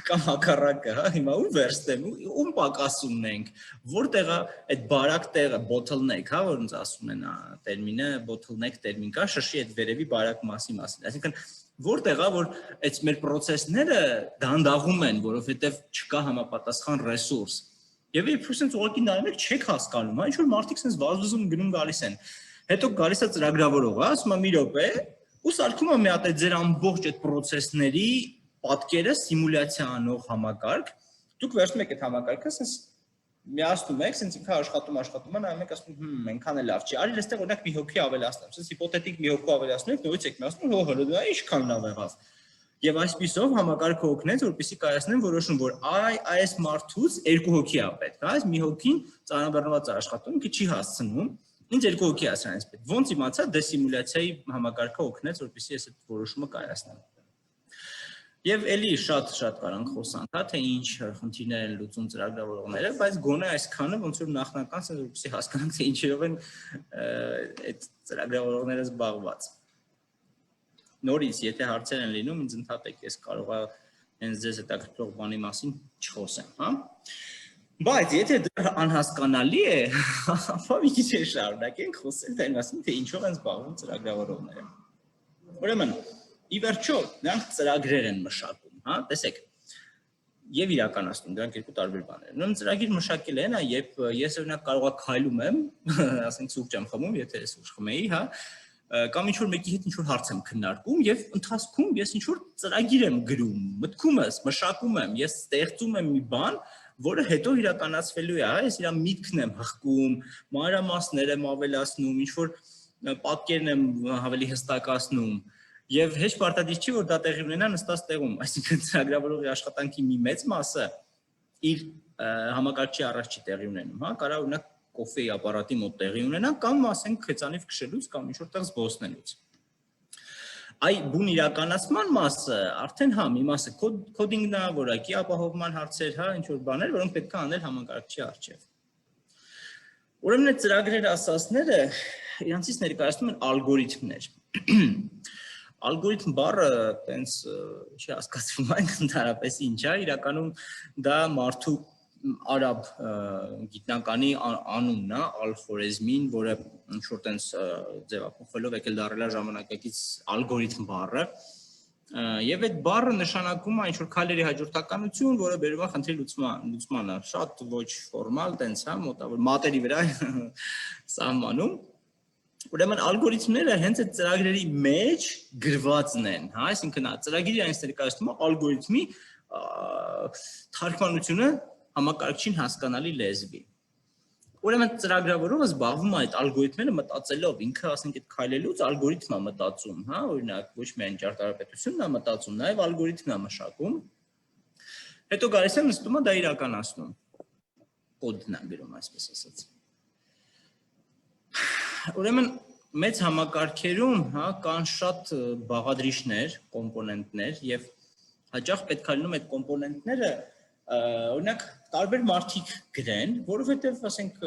կամ հակառակը, հա, հիմա ում վերստեմ, ում պակասումն ենք, որտեղ է այդ բարակ տեղը, bottleneck, հա, որոնց ասում են տերմինը, bottleneck տերմին կա, շշի այդ վերևի բարակ մասի մասին, այսինքն որտեղ է, որ այդ մեր process-ները դանդաղում են, որովհետև չկա համապատասխան ռեսուրս, եւ երբ sense ուղղակի նայում եք, չեք հասկանում, հա, ինչ որ մարդիկ sense վազվզում գնում գալիս են, հետո գալիս է ծրագրավորողը, ասում է մի րոպե ու սարքում է մի հատ այդ ձեր ամբողջ այդ process-ների պատկերը սիմուլյացիա անող համակարգ, դուք վերցնում եք այդ համակարգը, ասես միացնում եք, ասես ինքը աշխատում, նայում եք, ասում այնքան է լավ չի, արի այստեղ օրինակ մի հոգի ավելացնեմ, ասես հիպոթետիկ մի հոգու ավելացնում եք, նորից եք միացնում, հո դա ինչքան լավ եղավ։ Եվ այսպիսով համակարգը օգնեց, որպեսզի կայացնեն որոշում, որ այս մարդուց երկու հոգի է պետք, հա, այս մի հոգին ծանրաբեռնված է աշխատում, ինքը չի հասցնում, ինձ երկու հոգի է սրանից պետք։ Ոնց իմացա, դե սիմուլյացիայի համակարգը օգնեց, որպեսզի ես այդ որոշումը կայացնեմ։ Եվ էլի շատ կարանք խոսանք, հա, թե ինչ խնդիրներ են լուծում ծրագրավորողները, բայց գոնե այսքանը ոնց որ նախնական sense որպեսզի հասկանանք, թե ինչերով են այդ ծրագրավորողները զբաղված։ Նորից, եթե հարցեր են լինում, ինձ ընդհատեք, ես կարող եմ հենց ձեզ հետաքրքրող բանի մասին չխոսեմ, հա։ Բայց եթե դա անհասկանալի է, ապա մի քիչ շարունակենք խոսել այն մասին, թե ինչով են զբաղվում ծրագրավորողները։ Ուրեմն, ի վերջո, նրանք ծրագրեր են մշակում, հա, տեսեք, եւ իրականացնում, դրանք երկու տարբեր բաներ են։ Ուրեմն ծրագիր մշակելը այն է, երբ ես օրինակ կարող եմ քայլում եմ, ասենք սուրճ եմ խմում, եթե ես սուրճ խմեի, հա, կամ ինչ-որ մեկի հետ ինչ-որ հարց եմ քննարկում եւ ընթացքում ես ինչ-որ ծրագիր եմ գրում, մտքումս մշակում եմ, ես ստեղծում եմ մի բան, որը հետո իրականացվելու է, հա, ես իր միտքն եմ հղկում, մանրամասներ եմ ավելացնում, ինչ-որ պատկերն եմ ավելի հստակացնում եւ հեչ պարտադիր չի, որ դա տեղի ունենա նստած տեղում, այսինքն ծրագրավորողի աշխատանքի մի մեծ մասը իր համակարգչի առաջ չի տեղի ունենում, հա, կարա օրինակ կոֆեի ապարատի մոտ տեղի ունենա կամ ասենք քեծանիվ քշելուց կամ ինչ-որ տեղ զբոսնելուց։ Այ բուն իրականացման մասը արդեն հա մի մասը կոդինգն է, որակի ապահովման հարցեր, հա, ինչ-որ բաներ, որոնք պետք է անել համակարգչի առջև։ Ուրեմն այդ ծրագրերը ասածները իրանցից ներկայացնում են ալգորիթմներ։ Ալգորիթմ բառը տենց չի հասկացվում այն ընդհանրապես ինչ է, իրականում դա մարդու արաբ գիտնականի անունն է, ալխորեզմին, որը ինչ-որ տենց ձևափոխվելով եկել դառել է ժամանակակից ալգորիթմ բառը, եւ այդ բառը նշանակում է ինչ-որ քայլերի հաջորդականություն, որը բերում է խնդրի լուծմանը, շատ ոչ ֆորմալ, տենց հա, մոտավոր մատերի վրա սահմանում։ Ուրեմն ալգորիթմները հենց այդ ծրագրերի մեջ գրվածն են, հա, այսինքն ծրագիրը այնպես ներկայացնում է ալգորիթմի թարգմանությունը համակարգչին հասկանալի լեզվի։ Ուրեմն ծրագրավորողը զբաղվում է այդ ալգորիթմները մտածելով, ինքը ասենք այդ քայլելուց ալգորիթմ է մտածում, հա, օրինակ ոչ միայն ճարտարապետությունն է մտածում, նաև ալգորիթմն է մշակում։ Հետո գալիս է նստում է դա իրականացնում։ Կոդն է գրում, այսպես ասած։ Ուրեմն մեծ համակարգերում, հա, կան շատ բաղադրիչներ, կոմպոնենտներ եւ հաճախ պետք է լինում այդ կոմպոնենտները օրինակ տարբեր մարդիկ գրեն, որովհետեւ ասենք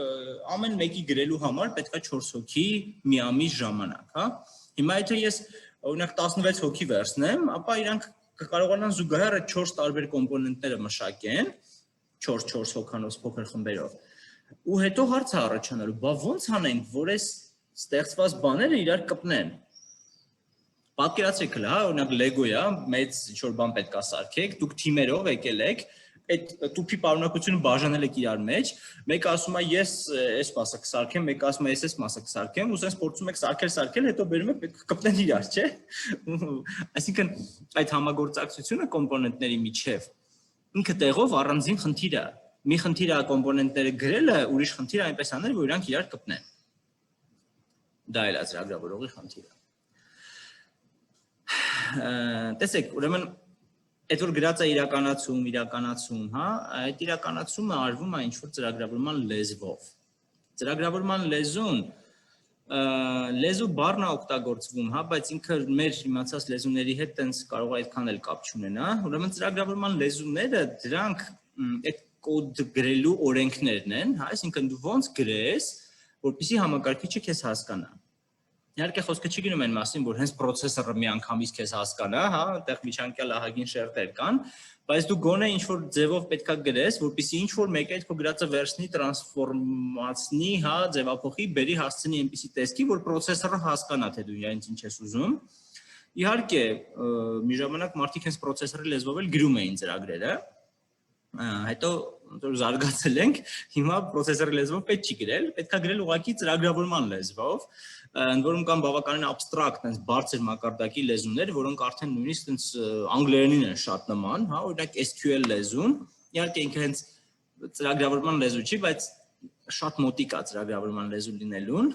ամեն մեկի գրելու համար պետք է 4 հոգի միամիտ ժամանակ, հա։ Հիմա եթե ես օրինակ 16 հոգի վերցնեմ, ապա իրանք կարողանան զուգահեռ այդ 4 տարբեր կոմպոնենտները մշակեն 4 հոգանոց փոքր խմբերով։ Ու հետո հարց է առաջանալու, բա ո՞նց անենք, որ այս ստեղծված բաները իրար կպնեն։ Պատկերացրեք հա, օրինակ Lego-ը, մեծ ինչ-որ բան պետք է սարքեք, դուք թիմերով եկել եք, այդ տուփի պարունակությունը բաժանել եք իրար մեջ, մեկը ասում է ես այս մասը կսարքեմ, մեկը ասում է ես այս մասը կսարքեմ, ու sense փորձում եք սարքել, հետո բերում եք կպնեն իրար, չէ՞։ Այսինքն այդ համագործակցությունը կոմպոնենտների միջև ինքը տեղով առանձին խնդիր է։ Մի խնդիր է կոմպոնենտները գրելը, ուրիշ խնդիր է այնպես անել, որ իրանք իրար կպնեն։ Դա էլ է ծրագրավորողի խնդիրը։ Տեսեք, ուրեմն այդ որ գրած է իրականացում, հա, այդ իրականացումը արվում է ինչ-որ ծրագրավորման լեզվով։ Ծրագրավորման լեզուն լեզու բառն է օգտագործվում, հա, բայց ինքը մեր իմացած լեզուների հետ տենց կարող է այդքան էլ կապ չունենա։ Ուրեմն ծրագրավորման լեզուները դրանք այդ կոդ գրելու օրենքներն են, հա, այսինքն դու ոնց գրես, որպեսզի համակարգիչը քեզ հասկանա։ Իհարկե խոսքը չի գնում այն մասին, որ հենց պրոցեսորը միանգամից քեզ հասկանա, հա, այնտեղ միջանկյալ ահագին շերտեր կան, բայց դու գոնե ինչ-որ ձևով պետքա գրես, որպեսզի ինչ-որ մեկը այդ քո գրածը վերցնի, տրանսֆորմացնի, հա, ձևափոխի, բերի հասցնի այնպիսի տեսքի, որ պրոցեսորը հասկանա, թե դու իրենց ինչ ես ուզում։ Իհարկե, մի ժամանակ մարդիկ հենց պրոցեսորի լեզվով էլ գրում էին ծրագրերը, հետո որ զարգացել ենք, հիմա պրոցեսորի լեզվով պետք չի գրել, պետքա գրել ուղղակի ծրագրավորման լեզվով, ընդ որում կան բավականին abstract, այնպես բարձր մակարդակի լեզուներ, որոնք արդեն նույնիսկ այնպես անգլերենին են շատ նման, հա, օրինակ SQL լեզուն, իհարկե ինքը հենց ծրագրավորման լեզու չի, բայց շատ մոտիկ է ծրագրավորման լեզու լինելուն,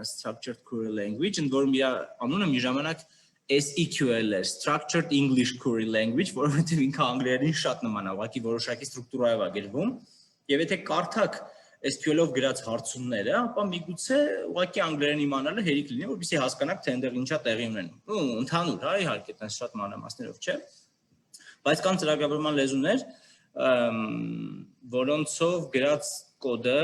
structured query language, ընդ որում իր անունը մի ժամանակ SEQL է, Structured English Query Language, որովհետև ինքը անգլերենին շատ նման է, ուղղակի որոշակի ստրուկտուրայով է գրվում, եւ եթե կարդաք SQL-ով գրած հարցումները, ապա միգուցե ուղղակի անգլերեն իմանալը հերիք լինի, որպեսզի հասկանաք, թե այնտեղ ինչա տեղի ունենում։ Ու ընդհանուր, հա, իհարկե, այդպես շատ մանրամասներով չէ, բայց կան ծրագրավորման լեզուներ, որոնցով գրած կոդը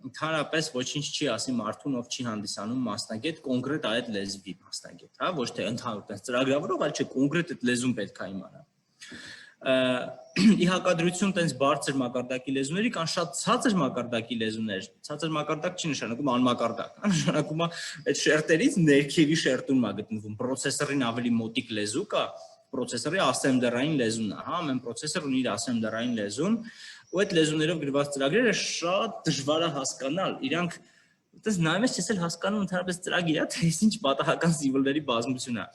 ընդհանրապես ոչինչ չի ասի մարդուն, ով չի հանդիսանում մասնագետ, կոնկրետ այդ լեզվի մասնագետ, հա, ոչ թե ընդհանուր ծրագրավորող, այլ չէ կոնկրետ այդ լեզուն պետք է իմանա։ Ի հակադրություն տենց բարձր մակարդակի լեզուների կան շատ ցածր մակարդակի լեզուներ։ Ցածր մակարդակ չի նշանակում անմակարդակ, նշանակում է այդ շերտերից ներքևի շերտում է գտնվում, պրոցեսորին ավելի մոտիկ լեզու կա, պրոցեսորի ասեմբլերային լեզուն է, հա, ամեն պրոցեսոր ունի իր ասեմբլերային լեզուն, ու այդ լեզուներով գրված ծրագրերը շատ դժվար է հասկանալ։ Իրանք այդպես նայում ես, չես էլ հասկանում ընդհանրապես ծրագիրը, թե ինչ պատահական սիմվոլների բազմություն է։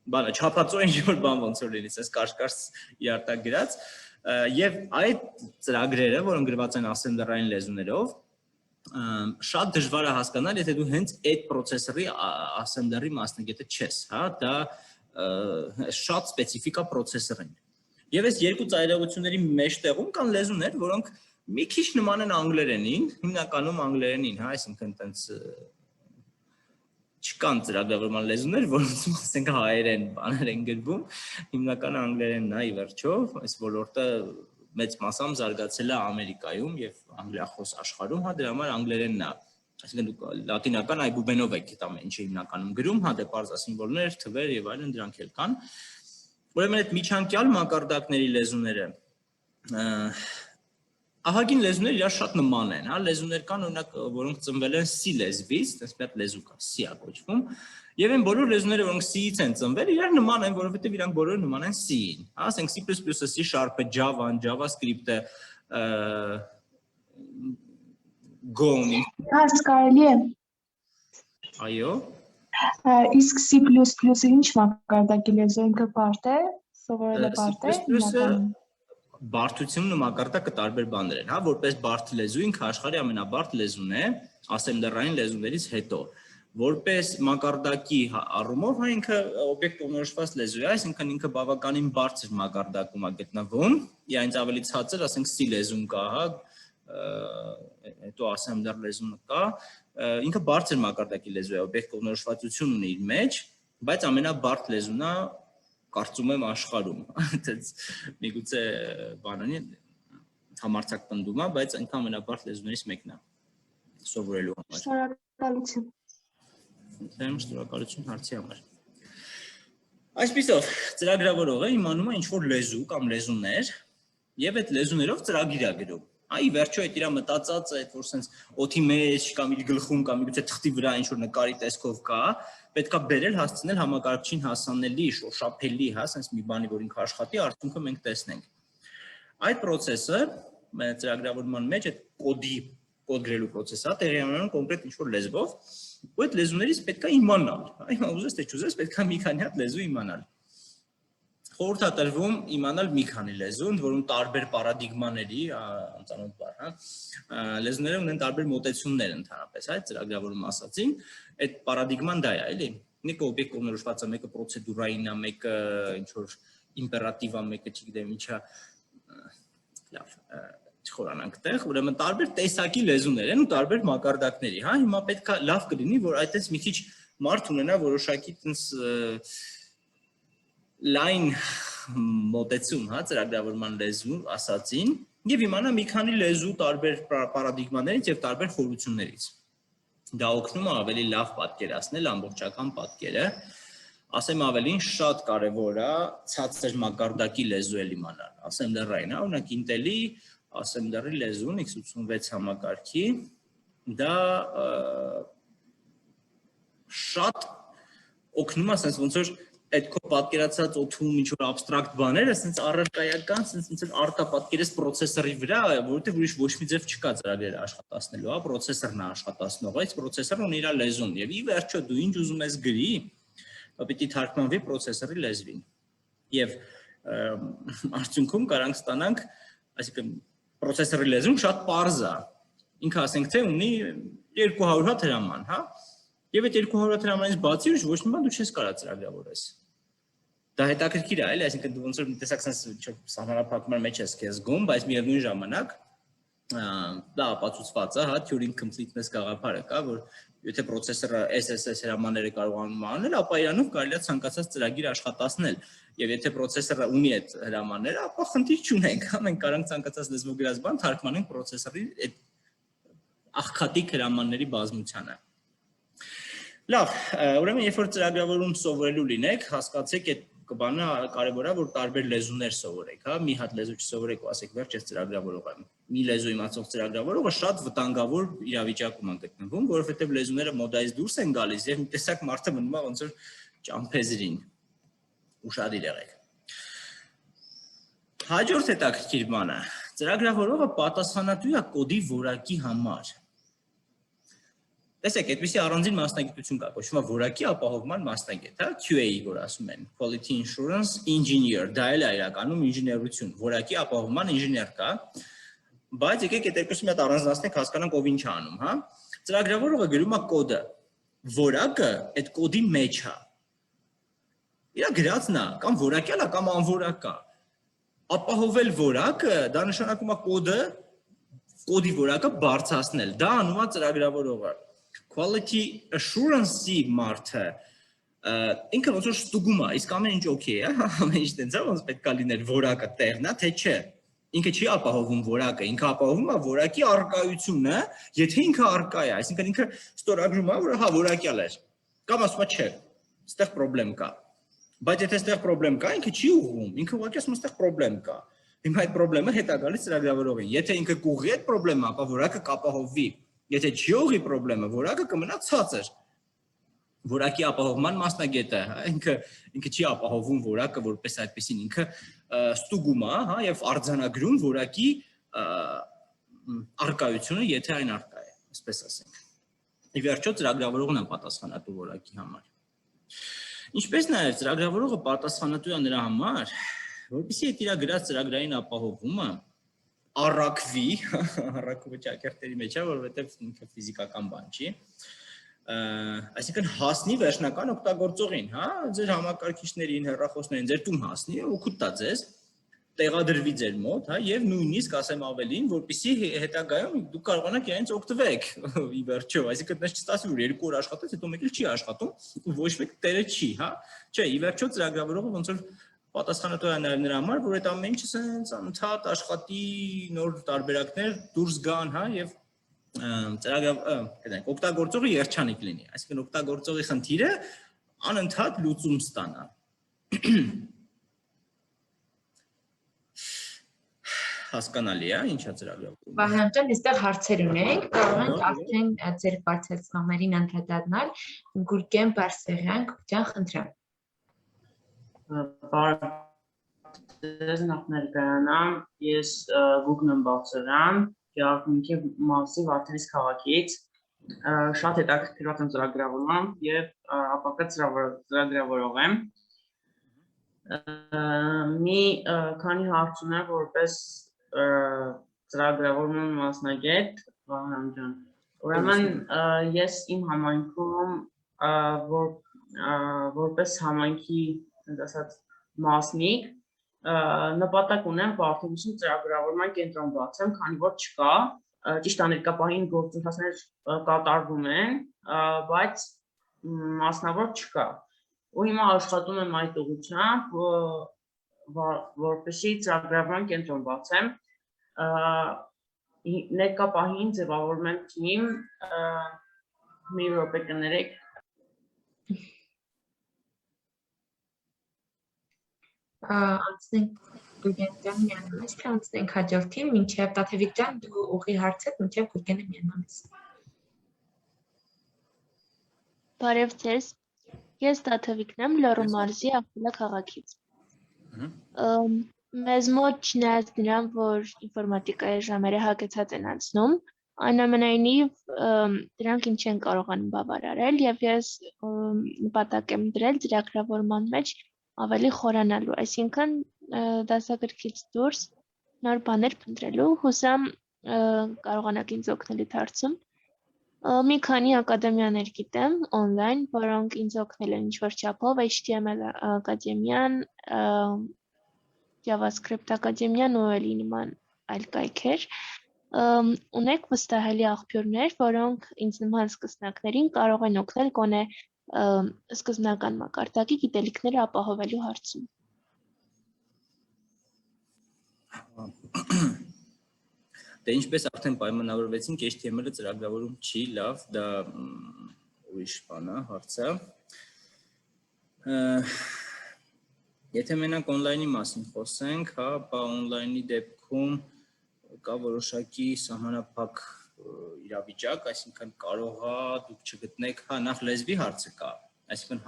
Բանը չափածո ինչ-որ բան ոնց որ լինի, այս կարճ իրար տակ գրած, եւ այդ ծրագրերը, որոնք գրված են ասեմբլերային լեզուներով, շատ դժվար է հասկանալ, եթե դու հենց այդ պրոցեսորի ասեմբլերի մասնագետը չես, հա, դա շատ սպეციფიկ է պրոցեսորին։ Եվ այս երկու ծայրահեղությունների մեջտեղում կան լեզուներ, որոնք մի քիչ նման են անգլերենին, հիմնականում անգլերենին, հա, այսինքն տենց չկան ծրագրավորման լեզուներ, որոնցում ասենք հայերեն բաներ են գրվում, հիմնականը անգլերենն է ի վերջո, այս ոլորտը մեծ մասամբ զարգացել է Ամերիկայում եւ անգլիախոս աշխարհում, հա, դրա համար անգլերենն է, այսինքն դուք լատինական այբուբենով եք այդ ամեն ինչը հիմնականում գրում, հա, դե պարզ սիմվոլներ, թվեր եւ այլն դրանք էլ կան։ Ուրեմն այդ միջանկյալ մակարդակների լեզուները ահագին լեզուներ իրար շատ նման են, հա, լեզուներ կան օրինակ, որոնք ծնվել են C լեզվից, այդպես մի հատ լեզու կա, C-ա կոչվում, եւ այն բոլոր լեզուները, որոնք C-ից են ծնվել, իրար նման են, որովհետեւ իրանք բոլորը նման են C-ին, հա, ասենք C++-ը, C#-ը, Java-ն, JavaScript-ը, Go-ն։ Այս կարելի է։ Այո։ Իսկ C++-ը ինչ մակարդակի լեզու է, ինքը բարդ է, սովորելը բարդ է։ Բարդությունն ու մակարդակը տարբեր բաներ են, հա, որպես բարդ լեզու ինքը աշխարհի ամենաբարդ լեզուն է, ասեմբլերային լեզուներից հետո, որպես մակարդակի առումով, հա, ինքը օբյեկտ կողմնորոշված լեզու է, այսինքն ինքը բավականին բարձր մակարդակում է գտնվում, իրենց ավելի ցածր, ասենք C լեզուն կա, հա, հետո ասեմբլեր լեզունը կա, ինքը բարձր մակարդակի լեզու է, օբյեկտ կողմնորոշվածություն ունի իր մեջ, բայց ամենաբարդ լեզուն է կարծում եմ աշխարհում, միգուցե բանանի համարձակ պնդում է, բայց այնքան ամենաբարդ լեզուներից մեկն է սովորելու համար։ Շնորհակալություն։ Շնորհակալություն հարցի համար։ Այսպիսով, ծրագրավորողը իմանում է ինչ-որ լեզու կամ լեզուներ, եւ այդ լեզուներով ծրագիր է գրում։ Այ վերջո այդ իր մտածածը, այդ որ sense օդի մեջ կամ իր գլխում կամ միգուցե թղթի վրա ինչ-որ նկարի տեսքով կա, պետքա բերել հասցնել համակարգչին հասանելի, շոշափելի, հա, sense մի բանի, որ ինքը աշխատի, արդյունքը մենք տեսնենք։ Այդ process-ը ծրագրավորման մեջ այդ կոդ գրելու process-ը տեղի ունենում կոնկրետ ինչ-որ լեզվով, ու այդ լեզուներից պետքա իմանալ։ Այ ուզես թե չուզես, պետքա մի քանի հատ լեզու իմանալ։ Խորհուրդ է տրվում իմանալ մի քանի լեզու, ընդ որում տարբեր պարադիգմաների, անծանոթ բառ, հա, լեզուները ունեն տարբեր մոտեցումներ ընդհանրապես, այդ ծրագրավորում ասացին, այդ պարադիգման դա է, էլի։ Մեկը օբյեկտ կողմնորոշված է, մեկը պրոցեդուրային է, մեկը ինչ որ իմպերատիվա մեկը չգիտեմ ինչա լավ չխորանանք տեղ, ուրեմն տարբեր տեսակի լեզուներ են ու տարբեր մակարդակների, հա, հիմա պետք է լավ կլինի, որ այդպես մի քիչ մարդ ունենա որոշակի տենց լայն մոտեցում, հա, ծրագրավորման լեզու ասածին, եւ իմանա մի քանի լեզու տարբեր պարադիգմաներից եւ տարբեր խորություններից։ Դա օգնում է ավելի լավ պատկերացնել ամբողջական պատկերը, ասեմ ավելին շատ կարևոր է ցածր մակարդակի լեզու էլ իմանալ, ասեմբլերային, հա, օրինակ Intel-ի ասեմբլերի լեզուն x86 համակարգի, դա շատ օգնում է, ասես ոնց որ այդ քո պատկերացած օթում ինչ-որ абստրակտ բաները, ասենց առարկայական, ասենց արտա պատկերես պրոցեսորի վրա, որովհետև ուրիշ ոչ մի ձև չկա ծրագրերը աշխատացնելու, հա, պրոցեսորն է աշխատացնող, այս պրոցեսորն ունի իր լեզուն, եւ ի վերջո դու ինչ ուզում ես գրի, պիտի թարգմանվի պրոցեսորի լեզվին։ Եվ արդյունքում կարանք ստանանք, այսինքն պրոցեսորի լեզուն շատ պարզ է։ Ինքը ասենք թե ունի 200 հատ հրաման, հա։ Եվ այդ 200 հատ հրամանից բացի ոչ մի բան դու չես կարող ծրագրավորես։ Դա հետաքրքիր է, այլ, այսինքն դու ոնց որ մի տեսակ sense սահմանափակման մեջ ես քեզ զգում, բայց միևնույն ժամանակ դա ապացուցված է, հա, Turing completeness գաղափարը կա, որ եթե պրոցեսորը SSS հրամանները կարողանում անել, ապա իրանով կարելի է ցանկացած ծրագիր աշխատացնել։ Եվ եթե պրոցեսորը ունի այդ հրամանները, ապա խնդիր չունենք, հա, մենք կարող ենք ցանկացած լեզվոգրած բան թարգմանենք պրոցեսորի այդ աղքատիկ հրամանների բազմությանը։ Լավ, ուրեմն երբ որ ծրագրավորում սովորելու լինեք, հասկացեք այդ բանը կարևոր է, որ տարբեր լեզուներ սովորեք, հա, մի հատ լեզու չսովորեք ու ասեք վերջ ես ծրագրավորող եմ։ Մի լեզու իմացող ծրագրավորողը շատ վտանգավոր իրավիճակում է գտնվում, որովհետև լեզուները մոդայից դուրս են գալիս եւ մի տեսակ մարդը մնում է ոնց որ ճամփեզրին։ Ուշադիր եղեք։ Հաջորդ հետաքրքիր բանը, ծրագրավորողը պատասխանատու է կոդի որակի համար։ Տեսեք, այդպիսի առանձին մասնագիտություն կա, կոչվում է որակի ապահովման մասնագետ, հա, QA, որ ասում են, Quality Assurance Engineer, դա էլ է իրականում ինժեներություն, որակի ապահովման ինժեներ կա, բայց եկեք այդ երկուսը մի հատ առանձնացնենք, հասկանանք ով ինչ է անում, հա։ Ծրագրավորողը գրում է կոդը, որակը այդ կոդի մեջ է։ Իրա գրածն է, կամ որակյալ է, կամ անորակ է։ Ապահովել որակը, դա նշանակում է կոդի որակը բարձրացնել, դա անում է ծրագրավորողը։ Quality assurance-ի մարդը ինքը ոնց որ ստուգում է, իսկ ամեն ինչ օքեյ է, ամեն ինչ տենց է, ոնց պետք է լիներ որակը տեղն է, թե չէ։ Ինքը չի ապահովում որակը, ինքը ապահովում է որակի առկայությունը, եթե ինքը առկա է, այսինքն ինքը ստորագրում է, որ հա որակյալ է, կամ ասում է չէ, այստեղ խնդրեմ կա։ Բայց եթե այստեղ խնդրեմ կա, ինքը չի ուղղում, ինքը ուղղակի ասում է այստեղ խնդրեմ կա։ Հիմա այդ խնդրեմը հետ է գալիս ծրագրավորողին։ Եթե ինքը կուղղի այդ խնդրեմը, ապա որակը կապահովվի։ Եթե չի ուղղի խնդրեմը, որակը կմնա ցածր։ Որակի ապահովման մասնագետը, հա, ինքը չի ապահովում որակը որպես այդպեսին, ինքը ստուգում է, հա, եւ արձանագրում որակի առկայությունը, եթե այն առկա է, այսպես ասենք։ Ի վերջո ծրագրավորողն է պատասխանատու որակի համար։ Ինչպես նաեւ ծրագրավորողը պատասխանատու է նրա համար, որպեսզի այդ իր գրած ծրագրային ապահովումը առաքվի, առաքումը ճակերտերի մեջ է, որովհետեւ ինքը ֆիզիկական բան չի։ Այսինքն հասնի վերջնական օգտագործողին, հա, ձեր համակարգիչներին, հեռախոսներին, ձեր տուն հասնի, օգուտ տա ձեզ, տեղադրվի ձեր մոտ, հա, եւ նույնիսկ ասեմ ավելին, որպեսզի հետագայում դուք կարողանաք իրենց օգտվեք ի վերջո, այսինքն դες չստացի որ 2 օր աշխատեց, հետո մեկ էլ չի աշխատում, ոչ մեկ տերը չի, հա, չէ, ի վերջո ծրագրավորողը ոնց որ պատասխանատու է նաեւ նրա համար, որ այդ ամեն ինչը սենց անընդհատ աշխատի, նոր տարբերակներ դուրս գան, հա, եւ օգտագործողը երջանիկ լինի, այսինքն օգտագործողի խնդիրը անընդհատ լուծում ստանա։ Հասկանալի է, ինչա ծրագրավորում։ Վահրամ ջան, այստեղ հարցեր ունենք, կարող ենք արդեն ձեր բարձրացումներին անդրադառնալ, Գուրգեն Բարսեղյան, ջան, խնդրեմ։ Բարև նախ ներկայանամ, ես Գուգն եմ Բարսեղյան, Գեղարքունիքի մասի Վարդենիս քաղաքից, շատ հետաքրքրված եմ ծրագրավորմամբ եւ ապակա ծրագրավորող եմ։ Մի քանի հարց ունեմ որպես ծրագրավորման մասնագետ, Վահրամ ջան։ Ուրեմն ես իմ համայնքում որպես համայնքի ասած մասնիկ նպատակ ունեմ Բարդենիսում ծրագրավորման կենտրոն բացեմ, քանի որ չկա, ճիշտ աներկապահին գործընթացներ կատարվում են, բայց մասնավոր չկա։ Ու հիմա աշխատում եմ այդ ուղղությամբ, որպեսզի ծրագրավորման կենտրոն բացեմ, ներկապահին ձևավորում եմ թիմ, մի րոպե կներեք։ Անցնենք Գուրգեն ջան միանամ ես, թե անցնենք հաջորդին, մինչև Տաթևիկ ջան դու ուղի հարցդ, մինչև Գուրգենը միանամ ես։ Բարև ձեզ, ես Տաթևիկն եմ Լոռու մարզի Աղբիլա քաղաքից։ Մեզ մոտ չնայած նրան, որ ինֆորմատիկայի ժամերը հագեցած են անցնում, այնուամենայնիվ դրանք ինչ են կարողանում բավարարել եւ ես նպատակ եմ դրել ծրագրավորման մեջ ավելի խորանալու, այսինքն դասագրքից դուրս նոր բաներ փնտրելու, հուսամ կարողանաք ինձ օգնել այդ հարցում։ Մի քանի ակադեմիաներ գիտեմ on-line, որոնք ինձ օգնել են ինչ-որ չափով, HTML ակադեմիան, JavaScript ակադեմիան ու էլի նման այլ կայքեր։ Ունեք վստահելի աղբյուրներ, որոնք ինձ նման սկսնակներին կարող են օգնել գոնե սկզբնական մակարդակի գիտելիքները ապահովելու հարցում։ Դե ինչպես արդեն պայմանավորվեցինք, HTML-ը ծրագրավորում չի լավ, դա ուրիշ բան է, հարց է։ Եթե մենակ on-line-ի մասին խոսենք, հա, բա on-line-ի դեպքում կա որոշակի սահմանափակ իրավիճակ, այսինքն կարող է դուք չգտնեք, հա, նախ լեզվի հարցը կա, այսինքն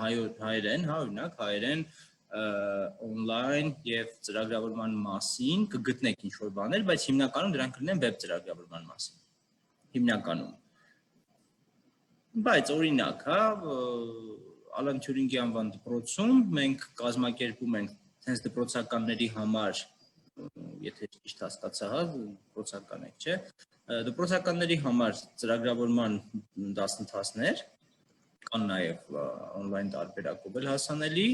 հայերեն, հա, օրինակ հայերեն on-line եւ ծրագրավորման մասին կգտնեք ինչ-որ բաներ, բայց հիմնականում դրանք կլինեն վեբ ծրագրավորման մասին։ Հիմնականում։ Բայց օրինակ, հա, Ալան Թյուրինգի անվան դպրոցում մենք կազմակերպում ենք հենց դպրոցականների համար, եթե ճիշտ հասկացա, հա, դպրոցական եք, չէ՞, դպրոցականների համար ծրագրավորման դասընթացներ կան նաև on-line տարբերակով էլ հասանելի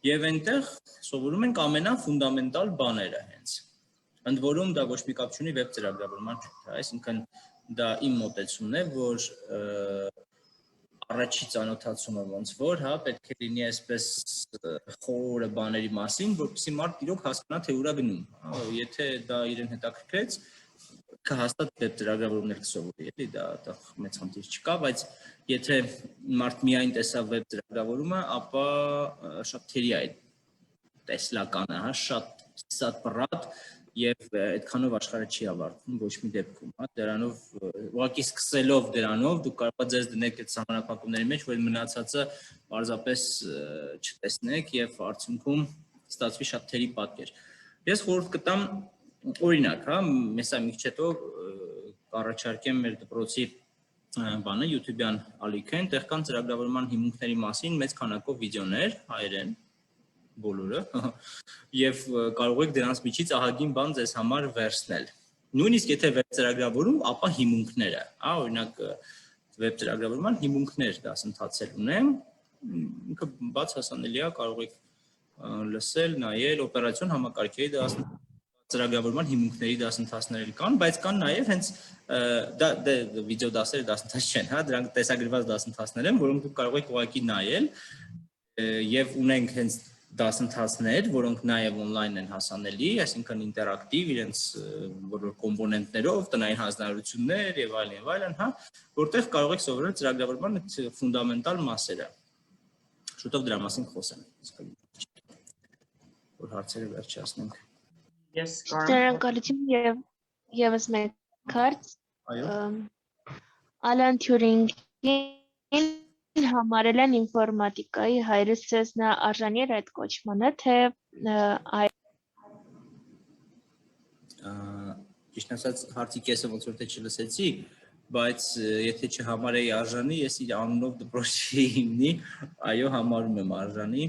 եւ այնտեղ սովորում ենք ամենաֆունդամենտալ բաները հենց։ Ընդ որում դա ոչ մի կապ չունի վեբ ծրագրավորման հետ, այսինքն դա իմ մոտեցումն է, որ առաջի ծանոթացումը ոնց որ, հա, պետք է լինի այսպես խորը բաների մասին, որպեսզի մարդ իրոք հասկանա թե ուր է գնում, եթե դա իրեն հետաքրքրեց, կհաստատ վեբ ծրագրավորումներ կսովորի, էլի դա մեծ խնդիր չկա, բայց եթե մարդ միայն տեսավ վեբ ծրագրավորումը, ապա շատ թերի է այդ տեսլականը, հա, շատ պռատ եւ այդքանով աշխարհը չի ավարտվում ոչ մի դեպքում, հա, դրանով ուղղակի սկսելով դրանով դուք կարող եք ձեզ դնեք այդ սահմանափակումների մեջ, որ մնացածը պարզապես չտեսնեք եւ արդյունքում ստացվի շատ թերի պատկեր։ Ես խորհուրդ կտամ օրինակ, հա, մեսա մի քիչ հետո կառաջարկեմ մեր դպրոցի բանը YouTube-յան ալիքը, այնտեղ կան ծրագրավորման հիմունքների մասին մեծ քանակով վիդեոներ, հայերեն բոլորը, եւ կարող եք դրանց միջից ահագին բան ձեզ համար վերցնել։ Նույնիսկ եթե վեբ ծրագրավորում, ապա հիմունքները, հա, օրինակ վեբ ծրագրավորման հիմունքներ դասընթացել ունեմ, ինքը բաց հասանելի է, կարող եք լսել, նայել, օպերացիոն համակարգերի ծրագրավորման հիմունքների դասընթացներ կան, բայց կան նաև հենց դա վիդեո դասերը դասընթաց չեն, հա, դրանք տեսագրված դասընթացներ են, որոնք դուք կարող եք ուղղակի նայել եւ ունենք հենց դասընթացներ, որոնք նաև on-line են հասանելի, այսինքն ինտերակտիվ, իրենց բոլոր կոմպոնենտներով, տնային հանձնարարություններ եւ այլն, հա, որտեղ կարող եք սովորել ծրագրավորման այդ ֆունդամենտալ մասերը։ Շուտով դրա մասին խոսեմ, որ հարցերը վերջացնենք։ Yes, Շնորհակալություն եւ եւս մեկ հարց։ Այո։ Ալան Թյուրինգին համարել են ինֆորմատիկայի հայրս ձեզ նա արժանի էր այդ կոչմանը, թե ճիշտ ասած հարցի կեսը ոնց որ թե չլսեցի, բայց եթե չհամարեի արժանի, ես իր անունով դպրոցի հիմնի, այո, համարում եմ արժանի,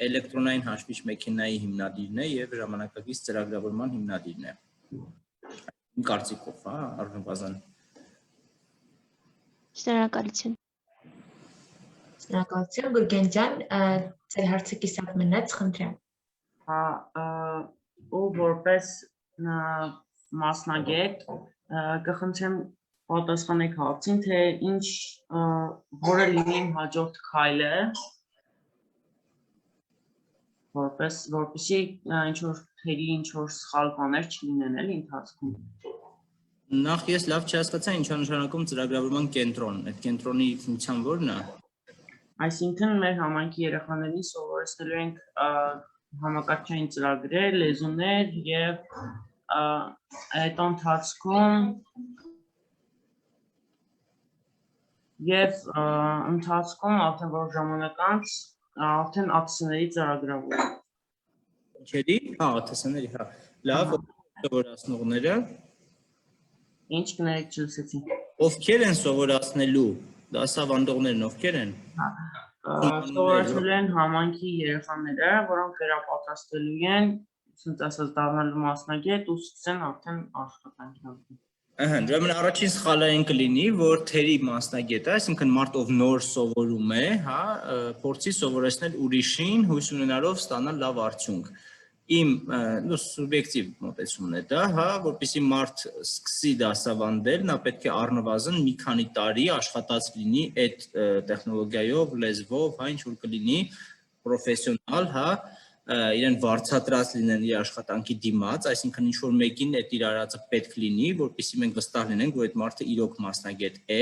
էլեկտրոնային հաշվիչ մեքենայի հիմնադիրն է եւ ժամանակակից ծրագրավորման հիմնադիրն է։ Իմ կարծիքով, հա, առնվազն։ Շնորհակալություն։ Շնորհակալություն, Գուրգեն ջան, ձեր հարցը կիսատ մնաց, խնդրեմ։ հա ու որպես մասնագետ կխնդրեմ պատասխանեք հարցին, թե ինչ որը լինի իմ հաջորդ քայլը, որպեսզի ինչ որ թերի ինչ որ սխալ բաներ չլինեն էլի ընթացքում։ Նախ ես լավ չհասկացա ինչա նշանակում ծրագրավորման կենտրոն, այդ կենտրոնի ֆունկցիան ո՞րն է։ Այսինքն մեր համայնքի երեխաներին սովորեցնելու ենք համակարգչային ծրագրեր, լեզուներ եւ այդ ընթացքում արդեն որ ժամանակ անց արդեն ԱԹՍ-ների ծրագրավորում։ Ինչերի՞, հա, ԱԹՍ-ների, հա։ Լավ, սովորացնողները Ինչ կներեք չլսեցի։ ովքեր են սովորացնելու, դասավանդողներն ովքեր են։ Սովորեցնելու են համայնքի երեխաները, որոնք վերապատրաստելու են, ասենք ասած դառնալու մասնագետ ու սկսեն արդեն աշխատանքի անցնել։ Ուրեմն առաջին սխալը այն կլինի, որ թերի մասնագետը, այսինքն մարդ ով նոր սովորում է, հա, փորձի սովորեցնել ուրիշին, հույս ունենալով ստանալ լավ արդյունք։ Իմ սուբյեկտիվ մոտեցումն է դա, հա, որպեսզի մարդ սկսի դասավանդել, նա պետք է առնվազն մի քանի տարի աշխատած լինի այդ տեխնոլոգիայով, լեզվով, հա, ինչ որ կլինի պրոֆեսիոնալ, հա, իրեն վարձատրած լինեն իր աշխատանքի դիմաց, այսինքն ինչ որ մեկին այդ իր արածը պետք լինի, որպեսզի մենք վստահ լինենք, որ այդ մարդը իրոք մասնագետ է,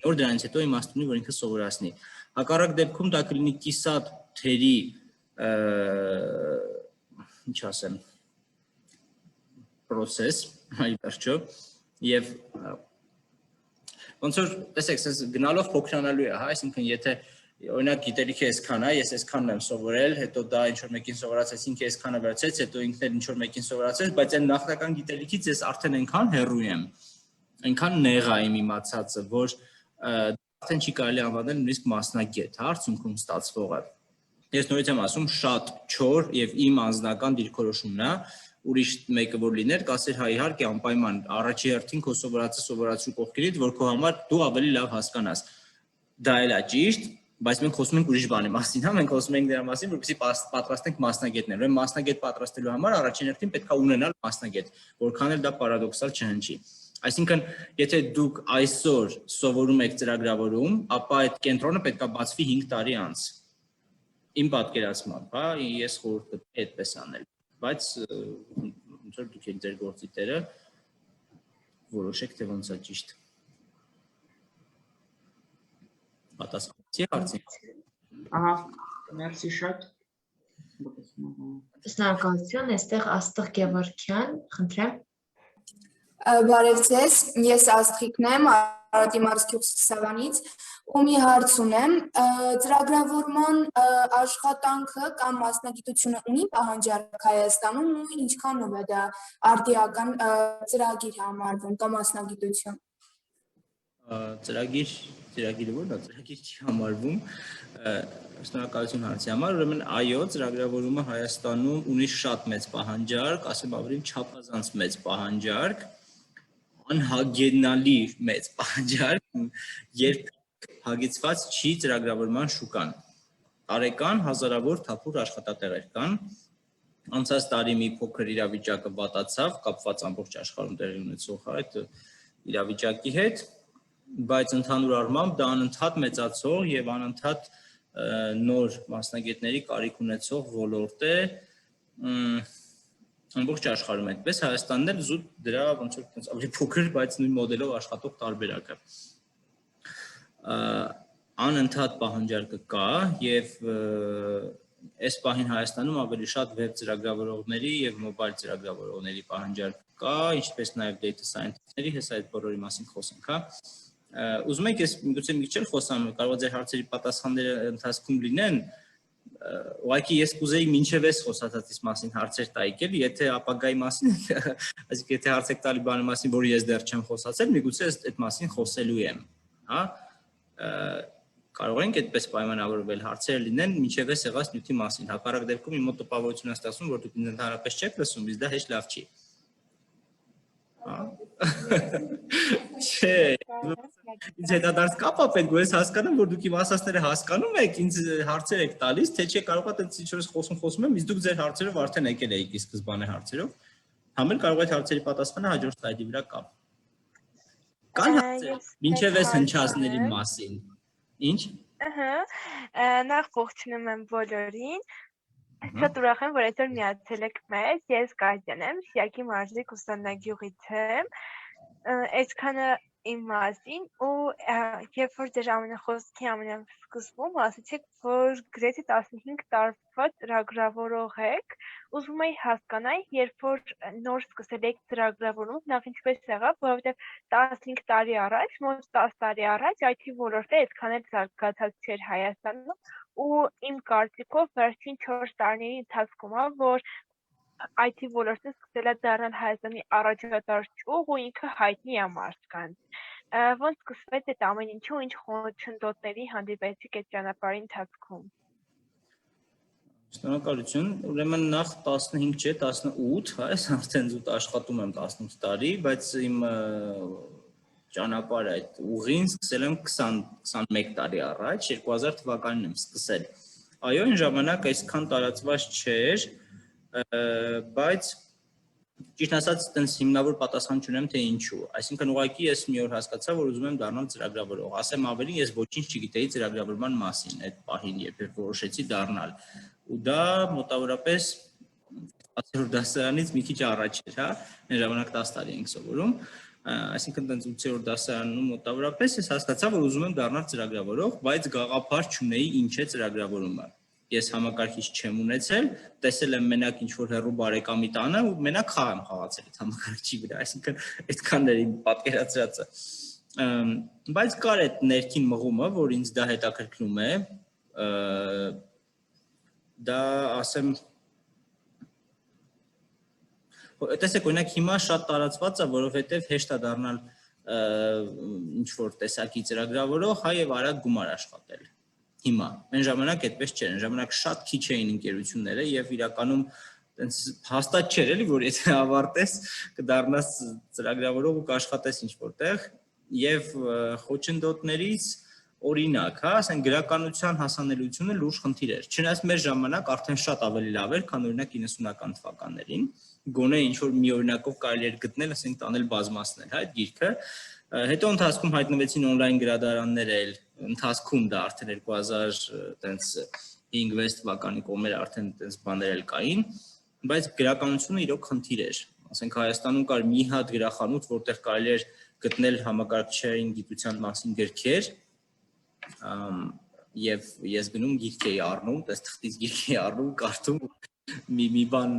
նոր դրանից հետո իմաստ ունի, որ ինքը սովորացնի։ Հակառակ դեպքում դա կլինի կիսատ թերի ինչ ասեմ, process, այլ վերջո, եւ ոնց որ տեսեք, ես գնալով փոքրանալու է, հա, այսինքն եթե օրինակ գիտելիքը այսքան է, ես այսքանն եմ սովորել, հետո դա ինչ որ մեկին սովորացրեց, ինքը այսքանը վերցրեց, հետո ինքն էլ ինչ որ մեկին սովորացրեց, բայց այն նախնական գիտելիքից ես արդեն այնքան հեռու եմ, այնքան նեղ եմ իմացածը, որ արդեն չի կարելի անվանել նույնիսկ մասնագետ, հա, արդյունքում ստացվողը։ Ես նորից եմ ասում, շատ չոր եւ իմ անձնական դիրքորոշումն է, ուրիշ մեկը որ լիներ, կասեր հա իհարկե անպայման առաջի հերթին քո սովորածու կողքերից, որ քո համար դու ավելի լավ հասկանաս։ Դա էլ է ճիշտ, բայց մենք խոսում ենք ուրիշ բանի մասին, հա, մենք խոսում ենք դրա մասին, որպեսզի պատրաստենք մասնագետներ։ Ուրեմն մասնագետ պատրաստելու համար առաջին հերթին պետք է ունենալ մասնագետ, որքան էլ դա պարադոքսալ չհնչի։ Այսինքն, եթե դուք այսօր սովորում եք ծրագրավորում, ապա այդ կենտրոնը պետք է բացվի 5 տարի անց։ Իմ պատկերացմամբ, հա, ես խորհուրդ կտամ այդպես անել, բայց ոնց որ դուք եք ձեր գործի տերը, որոշեք թե ոնց է ճիշտ։ Պատասխանեցի հարցին։ Ահա, մերսի շատ։ Շնորհակալություն, այստեղ Աստղ Գևորգյան, խնդրեմ։ Բարև ձեզ, ես Աստղիկն եմ, Արարատի Մարզկյուղ Սիսավանից, ու մի հարց ունեմ, ծրագրավորման աշխատանքը կամ մասնագիտությունը ունի պահանջարկ Հայաստանում ու ինչքանով է դա արդիական ծրագիր համարվում կամ մասնագիտություն։ Ծրագիրը ո՞րն է, ծրագիր չի համարվում, շնորհակալություն հարցի համար, ուրեմն այո, ծրագրավորումը Հայաստանում ունի շատ մեծ պահանջարկ, ասեմ ավելի չափազանց մեծ պահանջարկ, անհագենալի մեծ պահանջարկ, երբ հագեցված չի ծրագրավորման շուկան։ Տարեկան հազարավոր թափուր աշխատատեղեր կան։ Անցած տարի մի փոքր իրավիճակը վատացավ, կապված ամբողջ աշխարհում տեղի ունեցող այդ իրավիճակի հետ, բայց ընդհանուր առմամբ դա անընդհատ մեծացող եւ անընդհատ նոր մասնագետների կարիք ունեցող ոլորտ է ամբողջ աշխարհում այդպես, Հայաստանն էլ զուտ դրա ոնց որ ավելի փոքր, բայց նույն մոդելով աշխատող տարբերակը։ Անընդհատ պահանջարկը կա եւ այս պահին Հայաստանում ավելի շատ վեբ ծրագրավորողների եւ մոբայլ ծրագրավորողների պահանջարկ կա, ինչպես նաեւ data scientist-ների, հեսա այդ բոլորի մասին խոսենք, հա։ Ուզում եք ես միգուցե մի քիչ խոսամ, կարող է ձեր հարցերի պատասխանները ընթացքում լինեն, ուղղակի ես կուզեի մինչև այս խոսածածից մասին հարցեր տայիք էլ, եթե ապագայի մասին, այսինքն եթե հարց եք տալի բանի մասին, որ ես դեռ չեմ խոսացել, միգուցե այդ մասին խոսելու եմ, հա։ Կարող ենք այդպես պայմանավորվել հարցեր լինեն մինչև այս եղած նյութի մասին, հակառակ դեպքում իմ մոտ տպավորություն է ստացվում, որ դուք ինձ ընդհանրապես չեք լսում, իսկ դա հեչ լավ չի։ Չէ։ Ինձ հետադարձ կապ է պետք, որ ես հասկանում, որ դուք իմ ասածները հասկանում եք, ինձ հարցեր եք տալիս, թե չէ կարող է այդպես ինչ-որ խոսում եմ, իսկ դուք ձեր հարցերով արդեն եկել եք ի սկզբանե հարցերով։ Համ էլ կարող եք հարցերի պատասխանը հաջորդ սլայդի վրա կապ։ Կան հարցեր, մինչև այս հնչյալների մասին։ Ինչ։ Նախ ողջունում եմ բոլորին։ Շատ ուրախ եմ, որ այսօր միացել եք մեզ։ Ես Գազյան եմ, Շիակի մարզիկ ուսանագյուղից եմ։ Այսքանը իմ մասին ու երբ որ ձեր ամենախոսքի ամենասկզբում ասացիք, որ գրեթե 15 տարվա ծրագրավորող եք, ուզում եի հասկանալ, երբ որ նոր սկսել եք ծրագրավորում, նախ ինչպես եղավ, որովհետև 15 տարի առաջ, մոտ 10 տարի առաջ IT ոլորտը այդքան էլ զարգացած չէր Հայաստանում ու իմ կարծիքով վերջին 4 տարիների ընթացքում որ IT ոլորտը սկսել է դառնալ Հայաստանի առաջատար ճյուղ ու ինքը հայտնի է մարդկանց։ Ոնց սկսվեց այդ ամեն ինչը ու ինչ խոչընդոտների հանդիպեցիք այդ ճանապարհի ընթացքում։ Շնորհակալություն։ Ուրեմն նախ 15 չէ, 18, հա, ես արդեն զուտ աշխատում եմ 18 տարի, բայց իմ ճանապարհը այդ ուղին սկսել եմ 21 տարի առաջ, 2000 թվականին եմ սկսել։ Այո, այն ժամանակ այսքան տարածված չէր, բայց ճիշտ ասած, այտենց հիմնավոր պատասխան չունեմ, թե ինչու։ Այսինքն ուղղակի ես մի օր հասկացա, որ ուզում եմ դառնալ ծրագրավորող։ Ասեմ ավելի, ես ոչինչ չգիտեի ծրագրավորման մասին այդ պահին, երբ որոշեցի դառնալ։ Ու դա մոտավորապես 10-րդ դասարանից մի քիչ առաջ էր, հա, այն ժամանակ 10 տարի ենք սովորում, այսինքն տենց 8-րդ դասարանում մոտավորապես ես հասկացա, որ ուզում եմ դառնալ ծրագրավորող, բայց գաղափար չունեի ինչ է ծրագրավորումը։ Ես համակարգիչ չեմ ունեցել, տեսել եմ մենակ ինչ-որ հեռու բարեկամի տանը ու մենակ խաղ եմ խաղացել այդ համակարգչի վրա, այսինքն այդքանն էր իմ պատկերացրածը։ Բայց կար այդ ներքին մղումը, որ ինձ դա հետաքրքրում է, դա ասեմ, տեսեք, օրինակ հիմա շատ տարածված է, որովհետև հեշտ է դառնալ ինչ-որ տեսակի ծրագրավորող, հա եւ արագ գումար աշխատել։ Հիմա, այն ժամանակ այդպես չէր, այն ժամանակ շատ քիչ էին ընկերությունները եւ իրականում այնպես հաստատ չէր էլի, որ եթե ավարտես կդառնաս ծրագրավորող ու կաշխատես ինչ-որտեղ եւ խոչընդոտներից օրինակ, հա, ասեն գրականության հասանելիությունը լուրջ խնդիր էր։ Չնայած մեր ժամանակ արդեն շատ ավելի լավ էր, քան օրինակ 90-ական թվականներին։ Գոնե ինչ-որ մի օրինակով կարելի էր գտնել, ասենք տանել բազմացնել, հա, այդ գիրքը։ Հետո ընթացքում հայտնվեցին on-line գրադարաններ էլ, ընթացքում դա արդեն 2005-6 թվականի կողմերը արդեն այդպես բաներ էլ կային, բայց գրականությունը իրոք խնդիր էր։ Ասենք Հայաստանում կար մի հատ գրախանութ, որտեղ կարելի էր գտնել համակարգչային գիտության մասին գրքեր, եւ ես գնում գիրք էի առնում, այդպես թղթից գիրք էի առնում, կարդում մի բան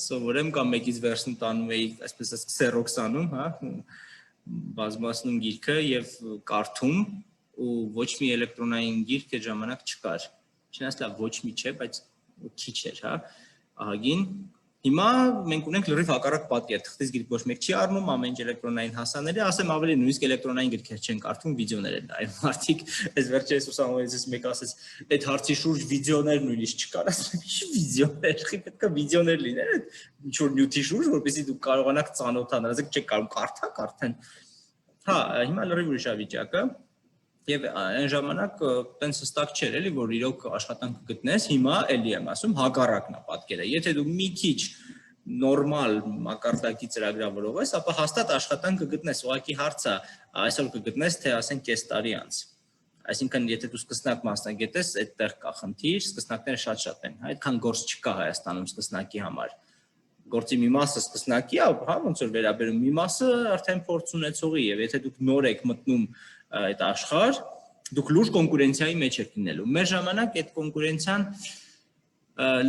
սովորեմ կամ մեկից վերցնում տանում էի, այսպես քսերոքսանում, հա, բազմացնում գիրքը եւ կարդում ու ոչ մի էլեկտրոնային գիրք այդ ժամանակ չկար։ Չնայած լավ ոչ մի չէ, բայց քիչ էր, հա, ահագին։ Հիմա մենք ունենք լրիվ հակառակ պատկեր, թղթից գիրք ոչ մեկ չի առնում, ամեն ինչ էլեկտրոնային հասանելի, ասեմ ավելի նույնիսկ էլեկտրոնային գրքեր չեն կարդում, վիդեոներ են նայում։ Մարդիկ այս վերջերս ուսանողներից մեկ ասեց, այդ հարցի շուրջ վիդեոներ նույնիսկ չկար, ասում եմ, ի՞նչ վիդեոներ, պետք է վիդեոներ լինեն, ինչ որ նյութի շուրջ, որպեսզի դուք կարողանաք ծանոթանալ, ասեք չեք կարող կարդալ արդեն։ Հա, հիմա լրիվ ուրիշ է վիճակը։ Եվ այն ժամանակ տենց հստակ չէր էլի, որ իրոք աշխատանք գտնես, հիմա էլի եմ ասում, հակառակն է պատկերը։ Եթե դու մի քիչ նորմալ մակարդակի ծրագրավորող ես, ապա հաստատ աշխատանք կգտնես։ Ուղղակի հարցը այսօր կգտնես, թե ասենք կես տարի անց։ Այսինքն, եթե դու սկսնակ մասնագետ ես, այդտեղ կա խնդիր, սկսնակները շատ են, այդքան գործ չկա Հայաստանում սկսնակի համար։ Գործի մի մասը սկսնակի է, հա, ոնց որ վերաբերում, մի մասը արդեն փորձ ունեցողի, եւ եթե դուք նոր եք մտնում այդ աշխարհ, դուք լուրջ կոնկուրենցիայի մեջ եք լինելու։ Մեր ժամանակ այդ կոնկուրենցիան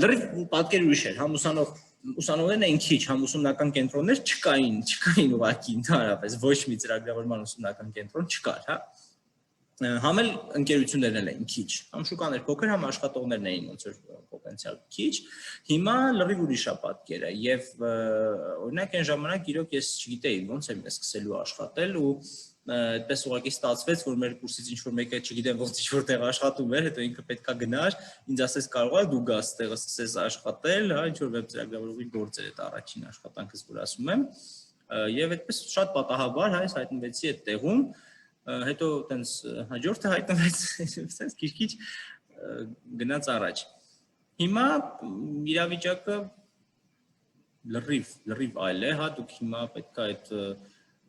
լրիվ պատկեր ուրիշ էր, համ ուսանողներն էին քիչ, համ ուսումնական կենտրոններ չկային ուղղակի ընդհանրապես, ոչ մի ծրագրավորման ուսումնական կենտրոն չկար, հա։ Համ էլ ընկերություններն էին քիչ, համ շուկան էր փոքր, համ աշխատողներն էին ոնց որ պոտենցիալ քիչ։ Հիմա լրիվ ուրիշ է պատկերը եւ օրինակ այն ժամանակ իրոք ես չգիտեի ոնց եմ սկսելու աշխատել ու այդպես ուղղակի ստացվեց, որ մեր կուրսից ինչ-որ մեկը, չգիտեմ ոնց ինչ-որ տեղ աշխատում էր, հետո ինքը պետքա գնար, ինձ ասեց կարող է դու գաս տեղը սկսես աշխատել, հա, ինչ-որ վեբ ծրագրավորողի գործեր այդ առաջին աշխատանքս, որ ասում եմ։ Եվ այդպես շատ պատահաբար հայս հայտնվեցի այդ տեղում, հետո տենց հաջորդը հայտնվեց, տենց քիչ գնաց առաջ։ Հիմա իրավիճակը լրիվ այլ է, հա դուք հիմա պետք է այդ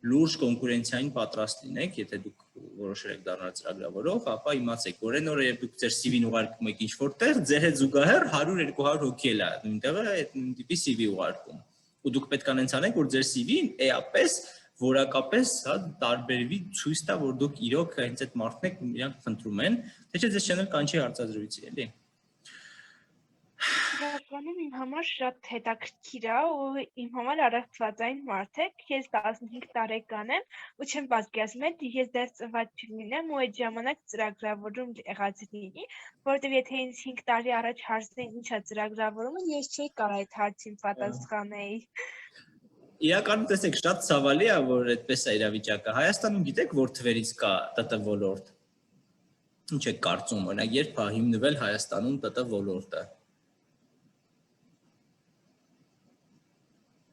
լուրջ կոնկուրենցիային պատրաստ լինեք, եթե դուք որոշել եք դառնալ ծրագրավորող, ապա իմացեք, որ այն օրը երբ դուք ձեր CV-ն ուղարկում եք ինչ-որտեղ, ձեր հետ զուգահեռ 100-200 հոգի էլ է նույն տեղը այդ նույն տիպի CV ուղարկում։ Ու դուք պետք է անենց անեք, որ ձեր CV-ն էապես որակապես հա տարբերվի, ցույց տա, որ դուք իրոք հենց այդ մարդն եք, իրանք խնդրում են, թե չէ ձեզ չեն կանչի հարցազրույցի, էլի։ Իրականում իմ համար շատ հետաքրքիր է ու իմ համար առողջվածային մարդ եք, ես 15 տարեկան եմ ու չեմ պատկերացնել, ես դեռ ծնված չլինեմ ու այդ ժամանակ ծրագրավորում եղած լինի, որովհետև եթե ինձ 5 տարի առաջ հարցնեին ինչ է ծրագրավորումը, ես չէի կարող այդ հարցին պատասխանել։ Իրականում տեսեք, շատ ցավալի է, որ այդպես է իրավիճակը։ Հայաստանում գիտեք, որ թվերից կա ՏՏ ոլորտ։ Ինչ եք կարծում, օրինակ, երբ է հիմնվել Հայաստանում ՏՏ ոլորտը։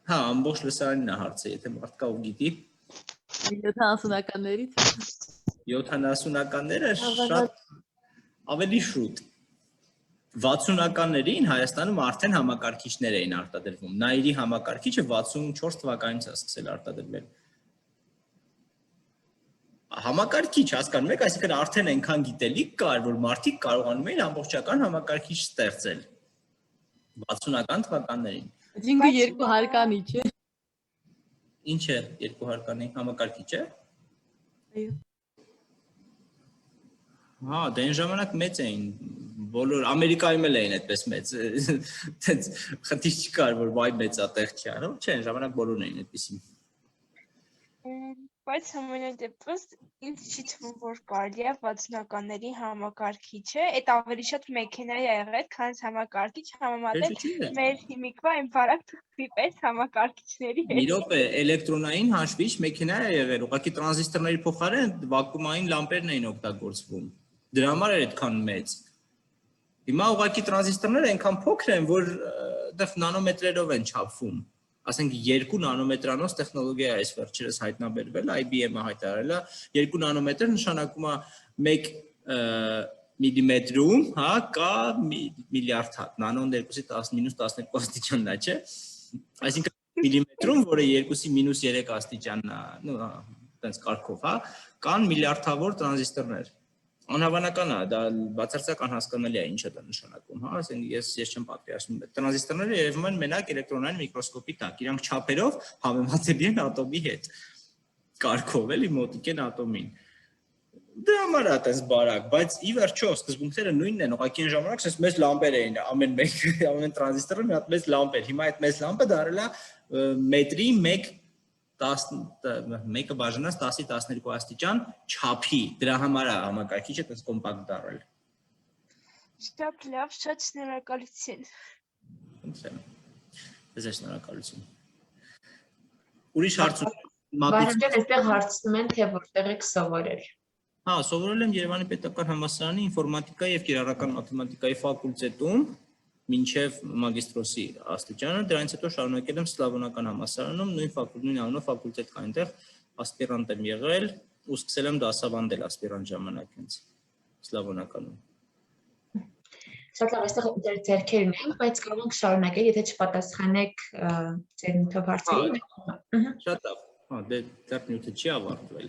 Հա, ամբողջ լսարանին է հարցը, եթե մարդ կա ու գիտի։ 70-ականներից 70-ականները շատ ավելի շուտ։ 60-ականներին Հայաստանում արդեն համակարգիչներ էին արտադրվում։ Նայիրի համակարգիչը 64 թվականից է սկսել արտադրվել։ Համակարգիչ, հասկանում եք, այսինքն արդեն այնքան գիտելիք կար, որ մարդիկ կարողանում էին ամբողջական համակարգիչ ստեղծել 60-ական թվականներին։ Ինքը երկու հարկանիչ է։ Ինչ է երկու հարկանի համակարգիչ է։ Այո։ Հա, դե այն ժամանակ մեծ էին, բոլոր Ամերիկայում էլ էին այդպես մեծ, այդպես խնդիր չկար, որ վայ մեծ է, տեղ չի անում, չէ, այն ժամանակ բոլորն էին այդպեսին։ Բայց ամենայն դեպս ինձ չի թվում, որ կարելի է 60-ականների համակարգիչը, այդ ավելի շատ մեքենա է եղել, քան համակարգիչ համեմատել մեր հիմիկվա այն բարակ թղթի պես համակարգիչների հետ։ Մի րոպե, էլեկտրոնային հաշվիչ մեքենա է եղել, ուղղակի տրանզիստորների փոխարեն վակուումային լամպերն էին օգտագործվում։ Դրա համար էր այդքան մեծ։ Հիմա ուղղակի տրանզիստորները այնքան փոքր են, որ այդտեղ նանոմետրերով են չափվում։ Ասենք 2 նանոմետրանոց տեխնոլոգիա է այս վերջերս հայտնաբերվել, IBM-ը հայտարարել է, 2 նանոմետր նշանակում է 1 միլիմետրում, հա, կա միլիարդ հատ, նանոն 2-ի 10-12 աստիճանն է, չէ։ Այսինքն միլիմետրում, որը 2-ի -3 աստիճանն է, նո, այդպես կարգով, հա, կան միլիարդավոր տրանզիստորներ։ Անհավանական է, դա բացարձակ անհասկանալի է ինչ է դա նշանակում, հա, ասենք ես չեմ պատկերացնում։ Տրանզիստորները երևում են մենակ էլեկտրոնային միկրոսկոպի տակ, իրանք չափերով համեմատելի են ատոմի հետ։ Կարգով էլի մոտիկ են ատոմին։ Դրա համար է այդպես բարակ, բայց ի վերջո սկզբունքները նույնն են, ուղղակի այն ժամանակ ասես մեծ լամպեր էին, ամեն տրանզիստորը մի հատ մեծ լամպ էր։ Հիմա այդ մեծ լամպը դարել է մետրի 1 բաժանած 10-12 աստիճան չափի, դրա համար է համակարգիչը այդպես կոմպակտ դարել։ Շատ լավ, շատ շնորհակալություն։ Ձեզ շնորհակալություն։ Ուրիշ հարց Վարժան այստեղ հարցնում են, թե որտեղ եք սովորել։ Հա, սովորել եմ Երևանի պետական համալսարանի ինֆորմատիկայի եւ կիրառական մաթեմատիկայի ֆակուլտետում մինչև մագիստրոսի աստիճանը, դրանից հետո շարունակել եմ Սլավոնական համալսարանում, նույն անունով ֆակուլտետ կա այնտեղ, ասպիրանտ եմ եղել ու սկսել եմ դասավանդել ասպիրանտ ժամանակ հենց Սլավոնականում։ Շատ լավ, այստեղ ձեր ձեռքերն ենք, բայց կարող ենք շարունակել, եթե չպատասխանեք ձեր նյութով հարցերին։ Շատ լավ, հա, դե դեռ նյութը չի ավարտվել։